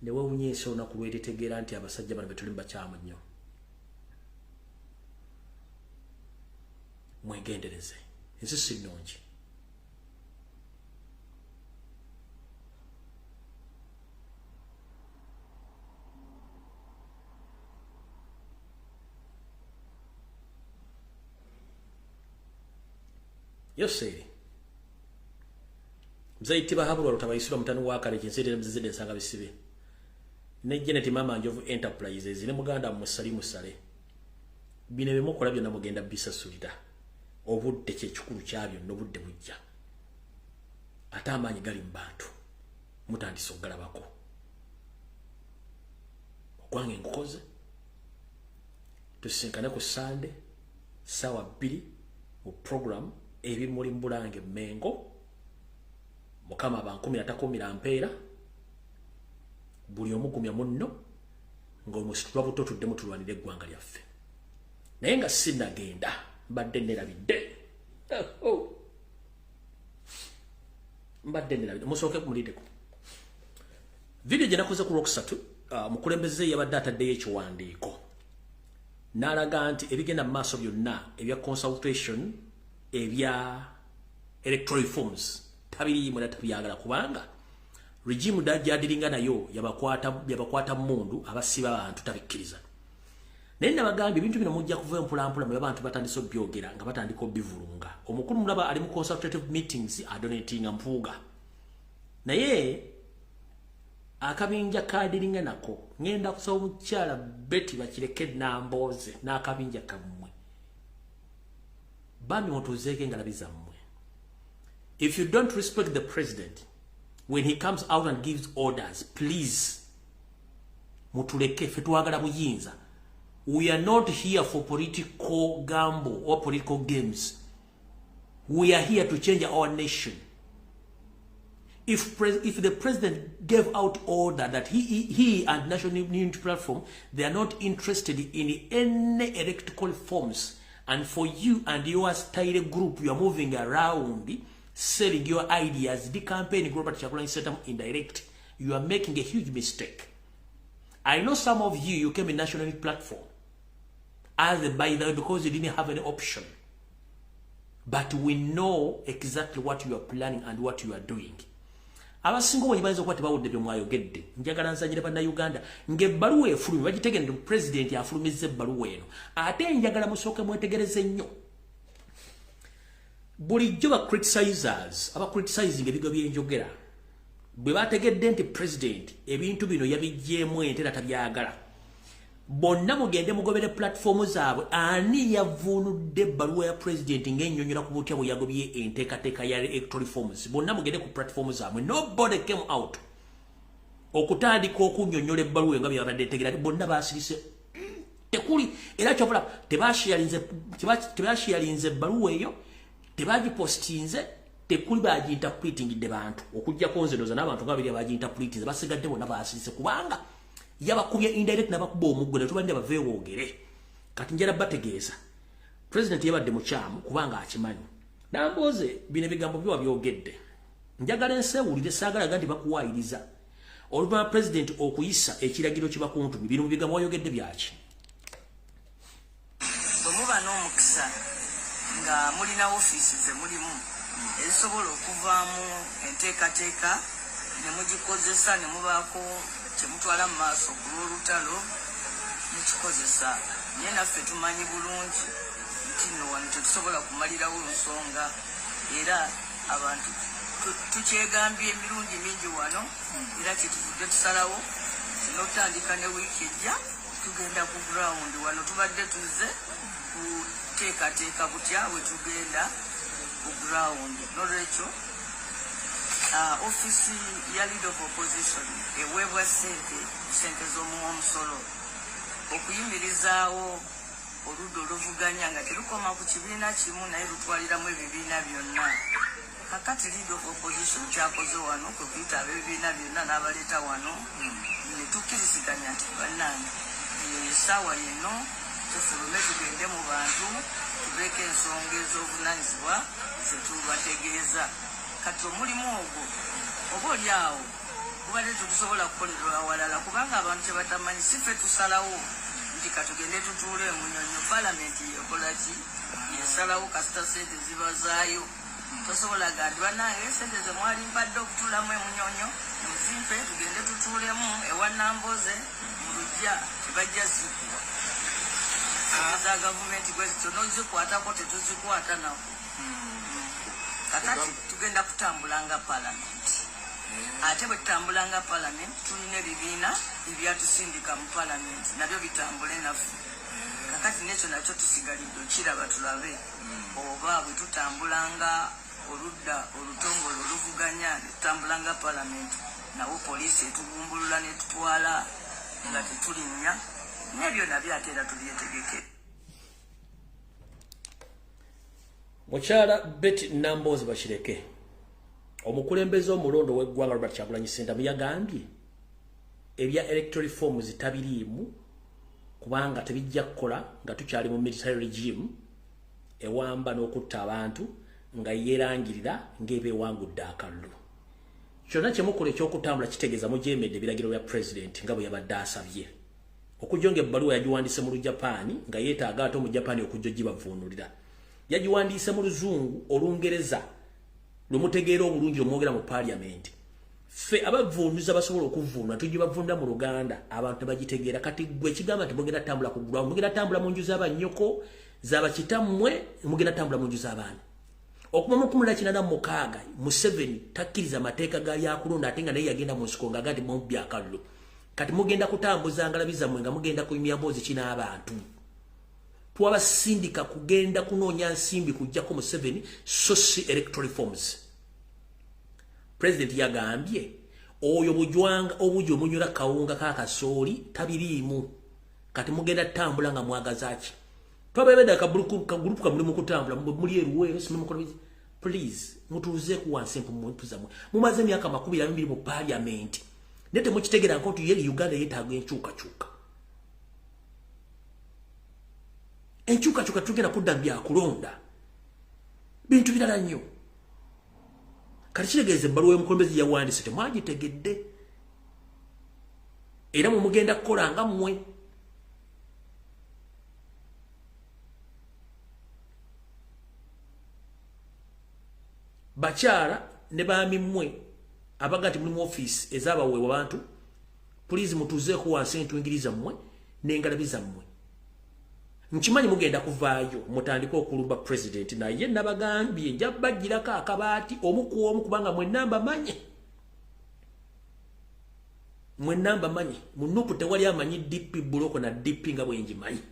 ne weewunyisa olunaku lwetetegeera nti abasajja bano betuli bakyamu nnyo. Mwegendereze ensi si nnungi. Yoseri mzaiti bahabulwa lutabayisula mutanu wakale kinsete mzizide nsanga bisibe ne Janet Mama Njovu Enterprises ne muganda musale bine bemokola byonna mugenda bisasulira obudde kyekikulu kyabyo n'obudde bujja ate amaanyi gali mu bantu mutandise okugalabako okwange nkukoze tusinkane ku Sunday sawa 2 mu program ebi muri mbulange Mengo mukama ba 10 mpeera buli omugumya munno ng'omusitulwa buto tuddemu tulwanira eggwanga lyaffe naye nga sinnagenda mbadde nerabidde musooke kumulideko video gye nakoze ku lwokusatu mukulembeze yabadde ataddeyo ekiwandiiko n'alaga nti ebigenda mu maaso byonna ebya consultation ebya electoral reforms tabiriimu era tabyagala kubanga regime gyadiringa nayo yabakwata mundu abasiba abantu tabikkiriza naye nabagambye ebintu bino mujja kuva mpolampola mwe abantu batandise obyogera nga batandika obivulunga omukulu mulaba ali mu consultative meetings adonatinga mpuuga naye akabinja kadiringa nako ngenda kusaba omukyala beti bakireke namboze n'akabinja kammwe bambi mutuzeeke engalabi zammwe. If you don't respect the president when he comes out and gives orders, please mutuleke ffe twagala buyinza. We are not here for political gamble or political games. We are here to change our nation. If the president gave out order that he and National Unity Platform, they are not interested in any electoral forms, and for you and your style group, you are moving around selling your ideas, the campaign group at Chakulani Setam indirect, you are making a huge mistake. I know some of you came in National Unity Platform by the way because you didn't have any option. But we know exactly what you are planning and what you are doing. Abasingo banyibaliza kwati bawudde byo mwayogedde njagala nsanyire bana Uganda ngebbaluwa efulumi bagitegende president afulumize ebbaluwa eno ate njagala musooke mwetegereze nnyo bulijjo ba criticizers aba criticizing ebigo byenjogera bwe bategedde nti president ebintu bino yabijjeemu entera tabyagala bonna mugende mugobere platform zaabwe ani yavunudde ebbaluwa ya president ng'ennyonnyola ku butya bwe yagobye enteekateeka ya electoral forms bonna mugende ku platform zaabwe nobody came out okutandika okunnyonnyola ebbaluwa nga byabadde ntegera bonna baasirise tekuli era kyobula tebashiyalinze ebbaluwa eyo tebagipostinze tekuli bagiinterpretingidde bantu okujjako nze ndoza n'abantu nga babiri abagiinterpretinze basigadde bonna baasirise kubanga yabakubya indirect nabakuba omuggo ne tubande baveewogere kati njala bategeeza president yabadde mukyamu kubanga akimanyi namboze bino ebigambo byo byogedde njagala ensewulire saagala gandi bakuwaayiriza oluva president okuyisa ekiragiro kibakuntu bino bigambo wayogedde byaki bwe muba n'omukisa nga mulina ofiisi ze mulimu ezisobola okuvaamu enteekateeka ne mugikozesa ne mubaako kyemutwala mu maaso ku lw'olutalo mukikozesa naye naffe tumanyi bulungi nti nno wano tetusobola kumalirawo nsonga era abantu tukyegambye emirundi mingi wano era kyetuvudde tusalawo tinotandika ne wiiki ejja tugenda ku ground wano tubadde tuzze kuteekateeka butya we tugenda ku ground nolwekyo ofisi ya leader of opposition eweebwa sente z'omuwomusolo okuyimirizaawo oludda oluvuganya nga terukoma ku kibiina kimu naye lutwaliramu ebibiina byonna kakati leader of opposition kyakoze wano kwe kuyita ab'ebibiina byonna n'abaleeta wano ne tukkiriziganya nti bannange essaawa yeno tufulume tugende mu bantu tubeeko ensonga ez'obuvunanyizibwa ze tubategeeza kati omulimu ogwo oba oli awo kubadde tetusobola kukolerwa awalala kubanga abantu kyebatamanyi si ffe tusalawo nti katugende tutuule munyonyo palamenti yekola ki yesalawo kasita sente zibazaayo tosobolaga nti bannange sente ze mwali mpadde okutuulamu emunyonyo muzimpe tugende tutuulemu ewa Namboze mu lujja tebajja zikuwa za gavumenti kwezito nozikwatako tetuzikwata nako kakati tugenda kutambulanga parliament ate bwe tutambulanga parliament tulina ebibiina ebyatusindika mu parliament nabyo bitambule naffe kakati nekyo nakyo tusigalidde okiraba tulabe oba bwe tutambulanga oludda olutongole oluvuganya ne tutambulanga parliament nawo poliisi etugumbulula ne tutwala nga tetulinnya nebyo nabyo ate era tubyetegeke. Mukyala Betty Namboze Bashireke omukulembeze omulondo w'eggwanga Robert Kyagulanyi Ssentamu yagambye ebya electoral reforms tabirimu kubanga tebijja kukola nga tukyali mu military regime ewamba n'okutta abantu nga yerangirira ng'ebewangudde akalulu. Kyonna kye mukola eky'okutambula kitegeeza mujemedde ebiragiro bya president nga bwe yabadde asabye. Okujonga ebbaluwa yagiwandiise mu Lujapani nga yeetaaga ate mu Japani okujja gibavuunulira. Yagiwandiise mu Luzungu Olungereza lumutegeera obulungi omwogera mu parliament. Fe abavuunuza basobola okuvuunula tugibavuunula mu Luganda abantu bagitegeera kati gwe kigamba nti mugenda tambula ku ground mugenda tambula mu nju z'abanyoko z'abakitammwe mugenda tambula mu nju z'abaana. Okuma mu 1986 Museveni takkiriza amateeka ga yakulonda ate nga naye yagenda mu nsiko nga gandi mu byakalulu. Kati mugenda kutambuza ngalabiza mwe nga mugenda kuyimya mbozi kina abantu. Twabasindika kugenda kunoonya nsimbi kujjako Museveni so si electoral reforms. President yagambye oyo bujwanga obujo munyura kawunga kakasooli tabirimu. Kati mugenda tambula nga mwagazaki. Twabebeda ka group ka muli mukutambula muli eruwe simwe mukono. Please mutuze ku wansempu muntu zamwe. Mumaze myaka 22 mu parliament. Nete mukitegera nkotu yeli Uganda yetagwe enchuka. Enchuka tugenda kudda bya kulonda. Bintu birala nnyo. Kati kitegeze ebbaluwa y'omukulembeze yawandiise temwagitegedde. Era mu mugenda kukola nga mmwe. Bakyala ne baami mmwe abagati muli mu office ez'abaweebwa bantu please mutuzeeko wansi entwingiriza mmwe n'engalabiza mmwe. Nkimanyi mugenda kuvaayo mutandika okulumba president naye nabagambye nja bajjirako akabaati omu ku omu kubanga mwenamba manye. Mwenamba manye munupu tewali amanyi DP buloko na DP nga bwenjimanyi.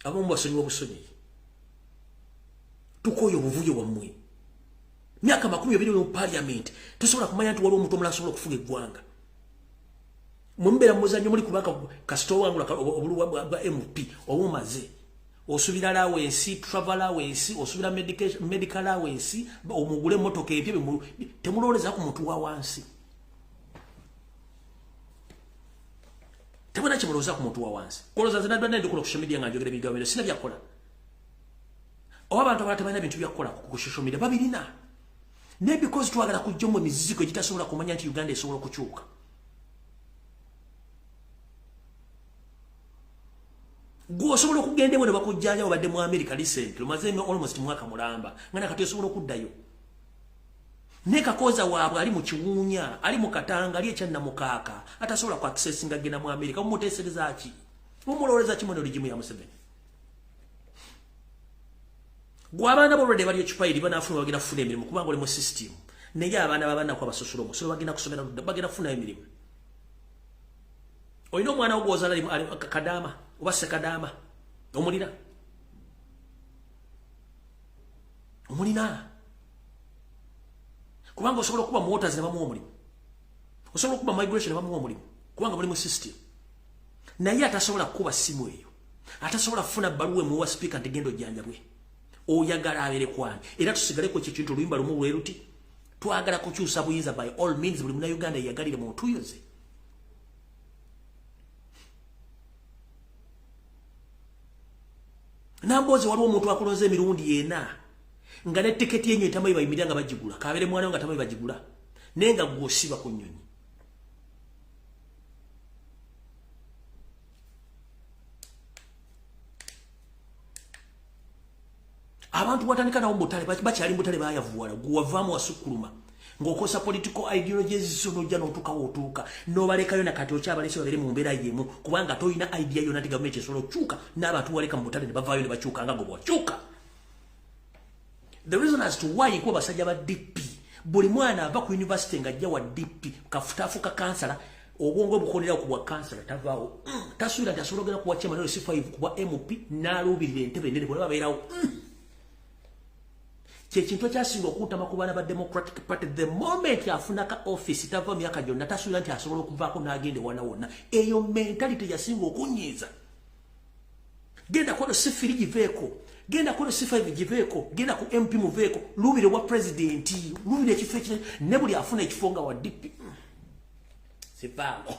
Abo mbasonyi obusonyi. Tukoyo obuvuyo wammwe. Myaka 20 mu parliament tosobola kumanya nti waliwo omuntu omulala asobola okufuga eggwanga. Mumbera muzanyo muli kubaka kasito wangula obuluwa bwa MP obumaze. Osubira allowance, travel allowance, osubira medical allowance, omugule motoka empye temuloleza ku muntu wa wansi. Tebona kimuloza ku muntu wa wansi. Koloza zina dwana ndikulo ku social media nga njogera bigawero sina byakola. Oba abantu abatabana bintu byakola ku social media babirina. Ne because twagala kujja mu miziko gitasobola kumanya nti Uganda esobola okukyuka. Gwo osobola okugenda ewe ne bakujjanja obadde mu America recent lumaze almost mwaka mulamba ngana kati osobola okuddayo. Ne kakoza waabwe ali mu kiwunya ali mu katanga ali ekyanna mukaaka atasobola ku access nga gena mu America mumuteesereza ki mumuloweza kimono ligimu ya Museveni. Gwabana bolode bali ekipairi banafuna bagenda kufuna emirimu kubanga oli mu system naye abaana babana kwa basosolo musolo bagenda kusomera bagenda kufuna emirimu. Oyino mwana ogwozala ali kadama oba sekadama omulira kubanga osobola okuba mu waters ne bamuwa omulimu osobola okuba migration ne bamuwa omulimu kubanga bali mu system naye atasobola kuba simu eyo atasobola kufuna bbaluwa muwa speaker ntegendo jjanjabwe. Oyagala abere kwani era tusigaleko ekintu oluyimba lumu lweruti twagala kukyusa buyinza by all means buli muna Uganda yagalire mu ntuyoze. Nambozi waliwo omuntu akulonze emirundi yena nga ne tiketi yenyu etamayi bayimirira nga bagigula kabere mwana nga tamayi bagigula nenga gwosiba ku nnyonyi. Abantu watandika nawo mbutale bakyali mbutale bayavuwala guwavaamu wasukuluma ng'okosa political ideologies zonojja n'otuukawo otuuka n'obalekayo nakati okyabalese babere mu mbeera yemu kubanga toyina idea yonna nti gavumenti esobola okukyuka n'abantu waleka mu butale ne bavaayo ne bakyuka nga bwakyuka. The reason as to why kuba basajja ba DP buli mwana ava ku university ng'ajja wa DP kafutaafuka kansala obwongo bukolera okubwa kansala tavaawo tasuubira nti asobola okugenda kuwa chairman C5 kuba MP n'aluubirira entebe ennene bwe babeerawo. Kintu kyasinga okuntama ku baana ba Democratic Party the moment afuna ka office tava myaka gyonna tasuubira nti asobola okuvaako n'agende wana wonna. Eyo mentality yasinga okunyiiza. Genda kwano sifiri giveeko genda ku C5 giveeko genda ku MP muveeko lubire wa president lubire ekifo ne buli afuna ekifonga wa DP sipaako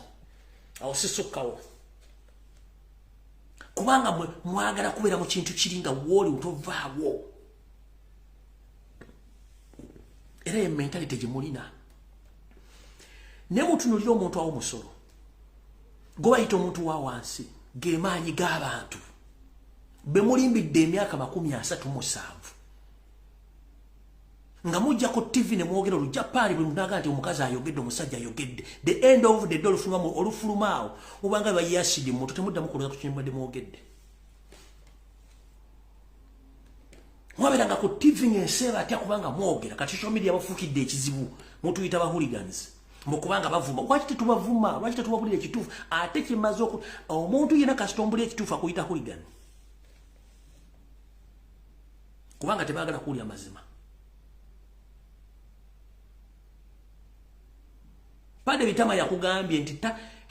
awo sisukawo kubanga mwagala kubeera mu kintu kiringa woli utovaawo era ye mentality gimulina ne mutunulira omuntu awo musolo gobayita omuntu wa wansi gemaanyi g'abantu bemulimbidde emyaka 37 nga mujja ku TV ne mwogera olujja paali buli munaga nti omukazi ayogedde omusajja ayogedde the end of the day olufulumaawo mubanga bayasidi muntu temuddamu kuloza ku kimbadde mwogedde mwaberanga ku TV ng'enseeba atya kubanga mwogera kati social media bafuukidde ekizibu mutuyita ba hooligans mukubanga bavuma lwaki tetubavuma lwaki tetubabulira ekituufu ate kimaze omuntu yena kasitombulira ekituufu akuyita hooligan kubanga tebaagala kuwulira mazima Pade bitama yakugambye nti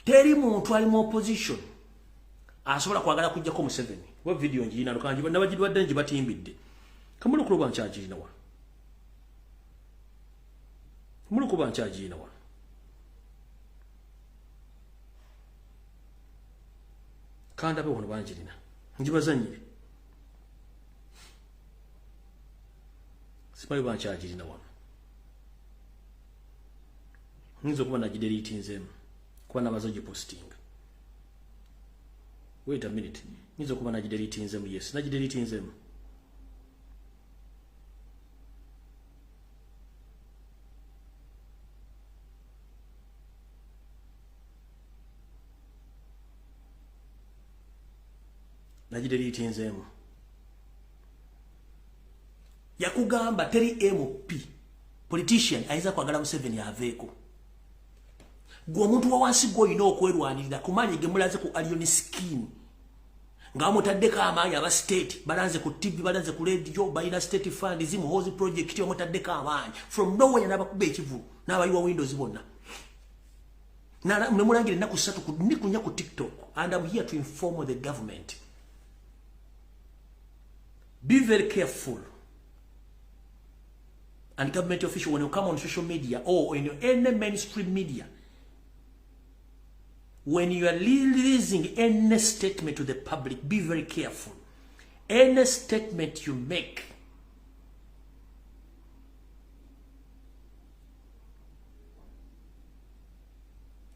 teri muntu ali mu opposition asobola kwagala kujja ko mu 7 wa video njina lukanji nabajidwa denji batimbidde kamulu kuloba nchaji nawa mulu kuba nchaji nawa kanda be wono banjirina njibazanyire sipai banchaji nawa Nizo kuba nagidelete nzemu kuba nabazo posting. Wait a minute. Nizo kuba nagidelete nzemu yes. Nagidelete nzemu. Nagidelete nzemu. Yakugamba teri MP politician aiza kwagala mu 7 ya aveeko. Gwo muntu wa wansi go ino okwerwanirira kumanye gemulaze ku alioni skin ngamo taddeka amaanya aba state balanze ku TV balanze ku radio bayina state fund zimu hozi project yo mutaddeka amaanya from nowhere nabakube ekivu nabayiwa windows bonna na memulangire naku 3 ku nikunya ku TikTok and I'm here to inform the government be very careful and government official when you come on social media or in any mainstream media. When you are releasing any statement to the public, be very careful. Any statement you make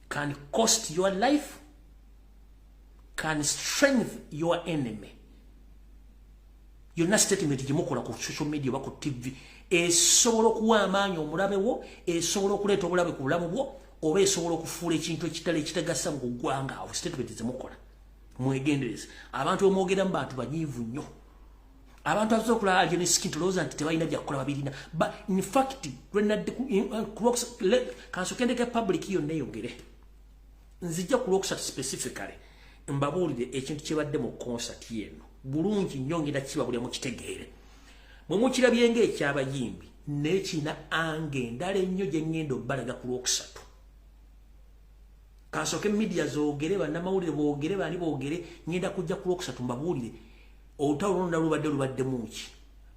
can cost your life, can strengthen your enemy. You're not statement jimukola ku social media wa ku TV. Esobola okuwa amaanyi omulabe wo, esobola okuleeta obulabe ku bulamu bwo. Oba esobola okufuula ekintu ekitale kitagasa mu ggwanga awo statement zemukola mwegendereze abantu omwogera mu bantu banyiivu nnyo abantu abaza okulaba alieni skin tulowooza nti tebalina byakukola babirina but in fact kansokendeke public yonna eyogere nzijja ku lwokusatu specifically mbabuulire ekintu kyebadde mu concert yeno bulungi nnyo ngenda kibabulira mu kitegeere mwe mukirabye ng'ekyabayimbi n'ekina ange endala ennyo gye ŋŋenda obbalaga ku lwokusatu kasoke media zoogere bannamawulire boogere bani boogere ngenda kujja ku lwokusatu mbabuulire olutawulonda lubadde muki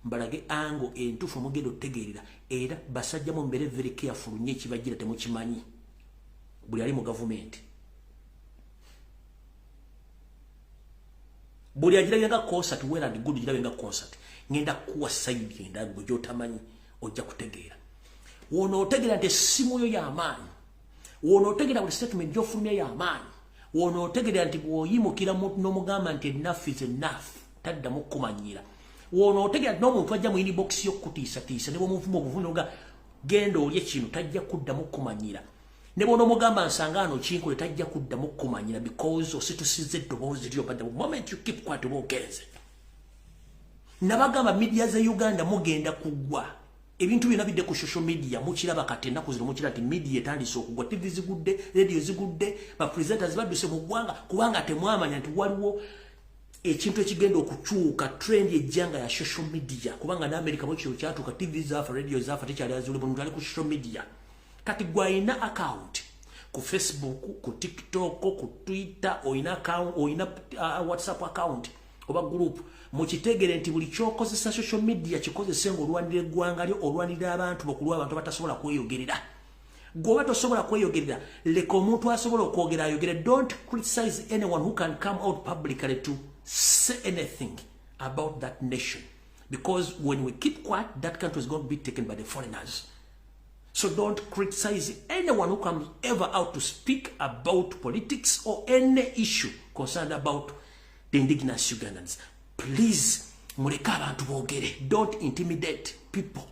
mbalage ango entufu mugendo otegeerera era basajja mu mbere very careful nnyo ekibajjira temukimanyi buli ali mu gavumenti buli agirabye nga concert well and good girabye nga concert ngenda kuwa side ngenda gwe otamanyi ojja kutegeera wono otegeera nti essimu yo y'amaanyi wono otegeera buli statement gy'ofulumya y'amaanyi wono otegeera nti bw'oyimukira n'omugamba nti enough is enough taddamu kumanyira wono otegeera nti n'omuntu ajja mu inbox y'okutiisatiisa ne bw'omuvuma obuvuniro nga genda olye kino tajja kuddamu kumanyira ne bw'onomugamba nsangaano kinkole tajja kuddamu kumanyira because ositusiza eddoboozi lyo but the moment you keep quiet oba ogenze nabagamba media za Uganda mugenda kugwa ebintu byonna bidde ku social media mukiraba kati ennaku zino mukira nti media etandise okugwa TV zigudde radio zigudde ba presenters badduse mu ggwanga kubanga temwamanya nti waliwo ekintu ekigenda okukyuka trend ejjanga ya social media kubanga ne America bwekiro kyatuuka TV zaafa radio zaafa tekyali azule muntu ali ku social media kati gwayina account ku Facebook ku TikTok ku Twitter oyina account oyina WhatsApp account oba group mukitegere nti buli kyokozesa social media kikozese ng'olwanira eggwanga lyo olwanira abantu bokulwa abantu batasobola kweyogerera goba tosobola kweyogerera leka omuntu asobola okwogera ayogere. Don't criticize anyone who can come out publicly to say anything about that nation, because when we keep quiet, that country is going to be taken by the foreigners. So don't criticize anyone who comes ever out to speak about politics or any issue concerned about the indigenous Ugandans. Please, muleka abantu boogere. Don't intimidate people.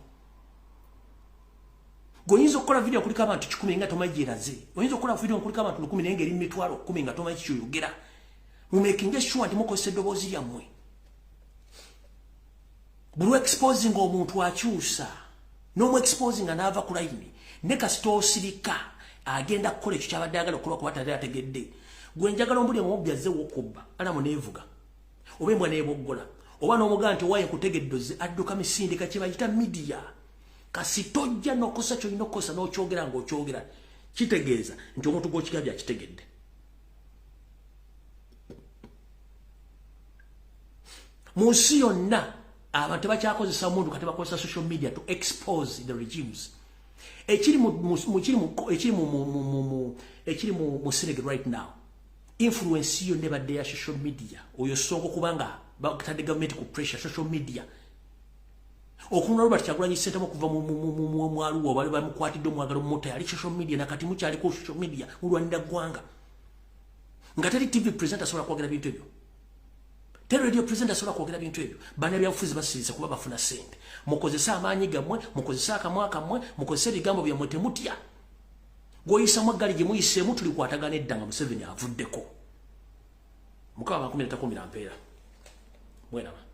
Goyinza okukola video kulika abantu 10 nga tomajiraze. Oyinza okukola video kulika abantu 10 nenge eri mitwalo 10 nga tomajiyogera. Mumekinge sure nti mukozesa eddoboozi lyammwe. Bulu exposing omuntu akyusa. No mu exposing anaava ku line. Ne kasita osirika agenda kukola ekyo kyabadde ayagala okukola kuba tali ategedde. Gwe njagala ombuli omubbi azze w'okubba. Alamu neevuga. Oba embwa neeboggola. Oba n'omugamba nti owaaye nkutegeddoze adduka misindika kye bayita media. Kasi tojja n'okosa ky'olina okukosa n'okyogera ng'okyogera. Kitegeeza nti omuntu gw'okigambye akitegedde. Mu nsi yonna abantu tebakyakozesa omuntu kati bakozesa social media to expose the regimes. Ekiri mu Senegal right now, influence yo nebadde ya social media. Oyo songo kubanga bakatadde government ku pressure social media. Okunona Robert Kyagulanyi Ssentamu okuva mu mwaluwo bali bamukwatidde omwagalo mumota yali social media nakati mukyali ku social media mulwanira ggwanga. Nga teri TV presenter asobola kwogera bintu ebyo. Teri radio presenter asobola kwogera bintu ebyo. Bana byabufuzi basirise kuba bafuna sente. Mukozesa amaanyi gammwe, mukozesa akamwa kammwe, mukozesa ebigambo byammwe temutya. Goyisa mwagali gye muyiseemu tuli kwatagana edda nga Museveni avuddeko. Mukaba 13 mpeera. Mwenama.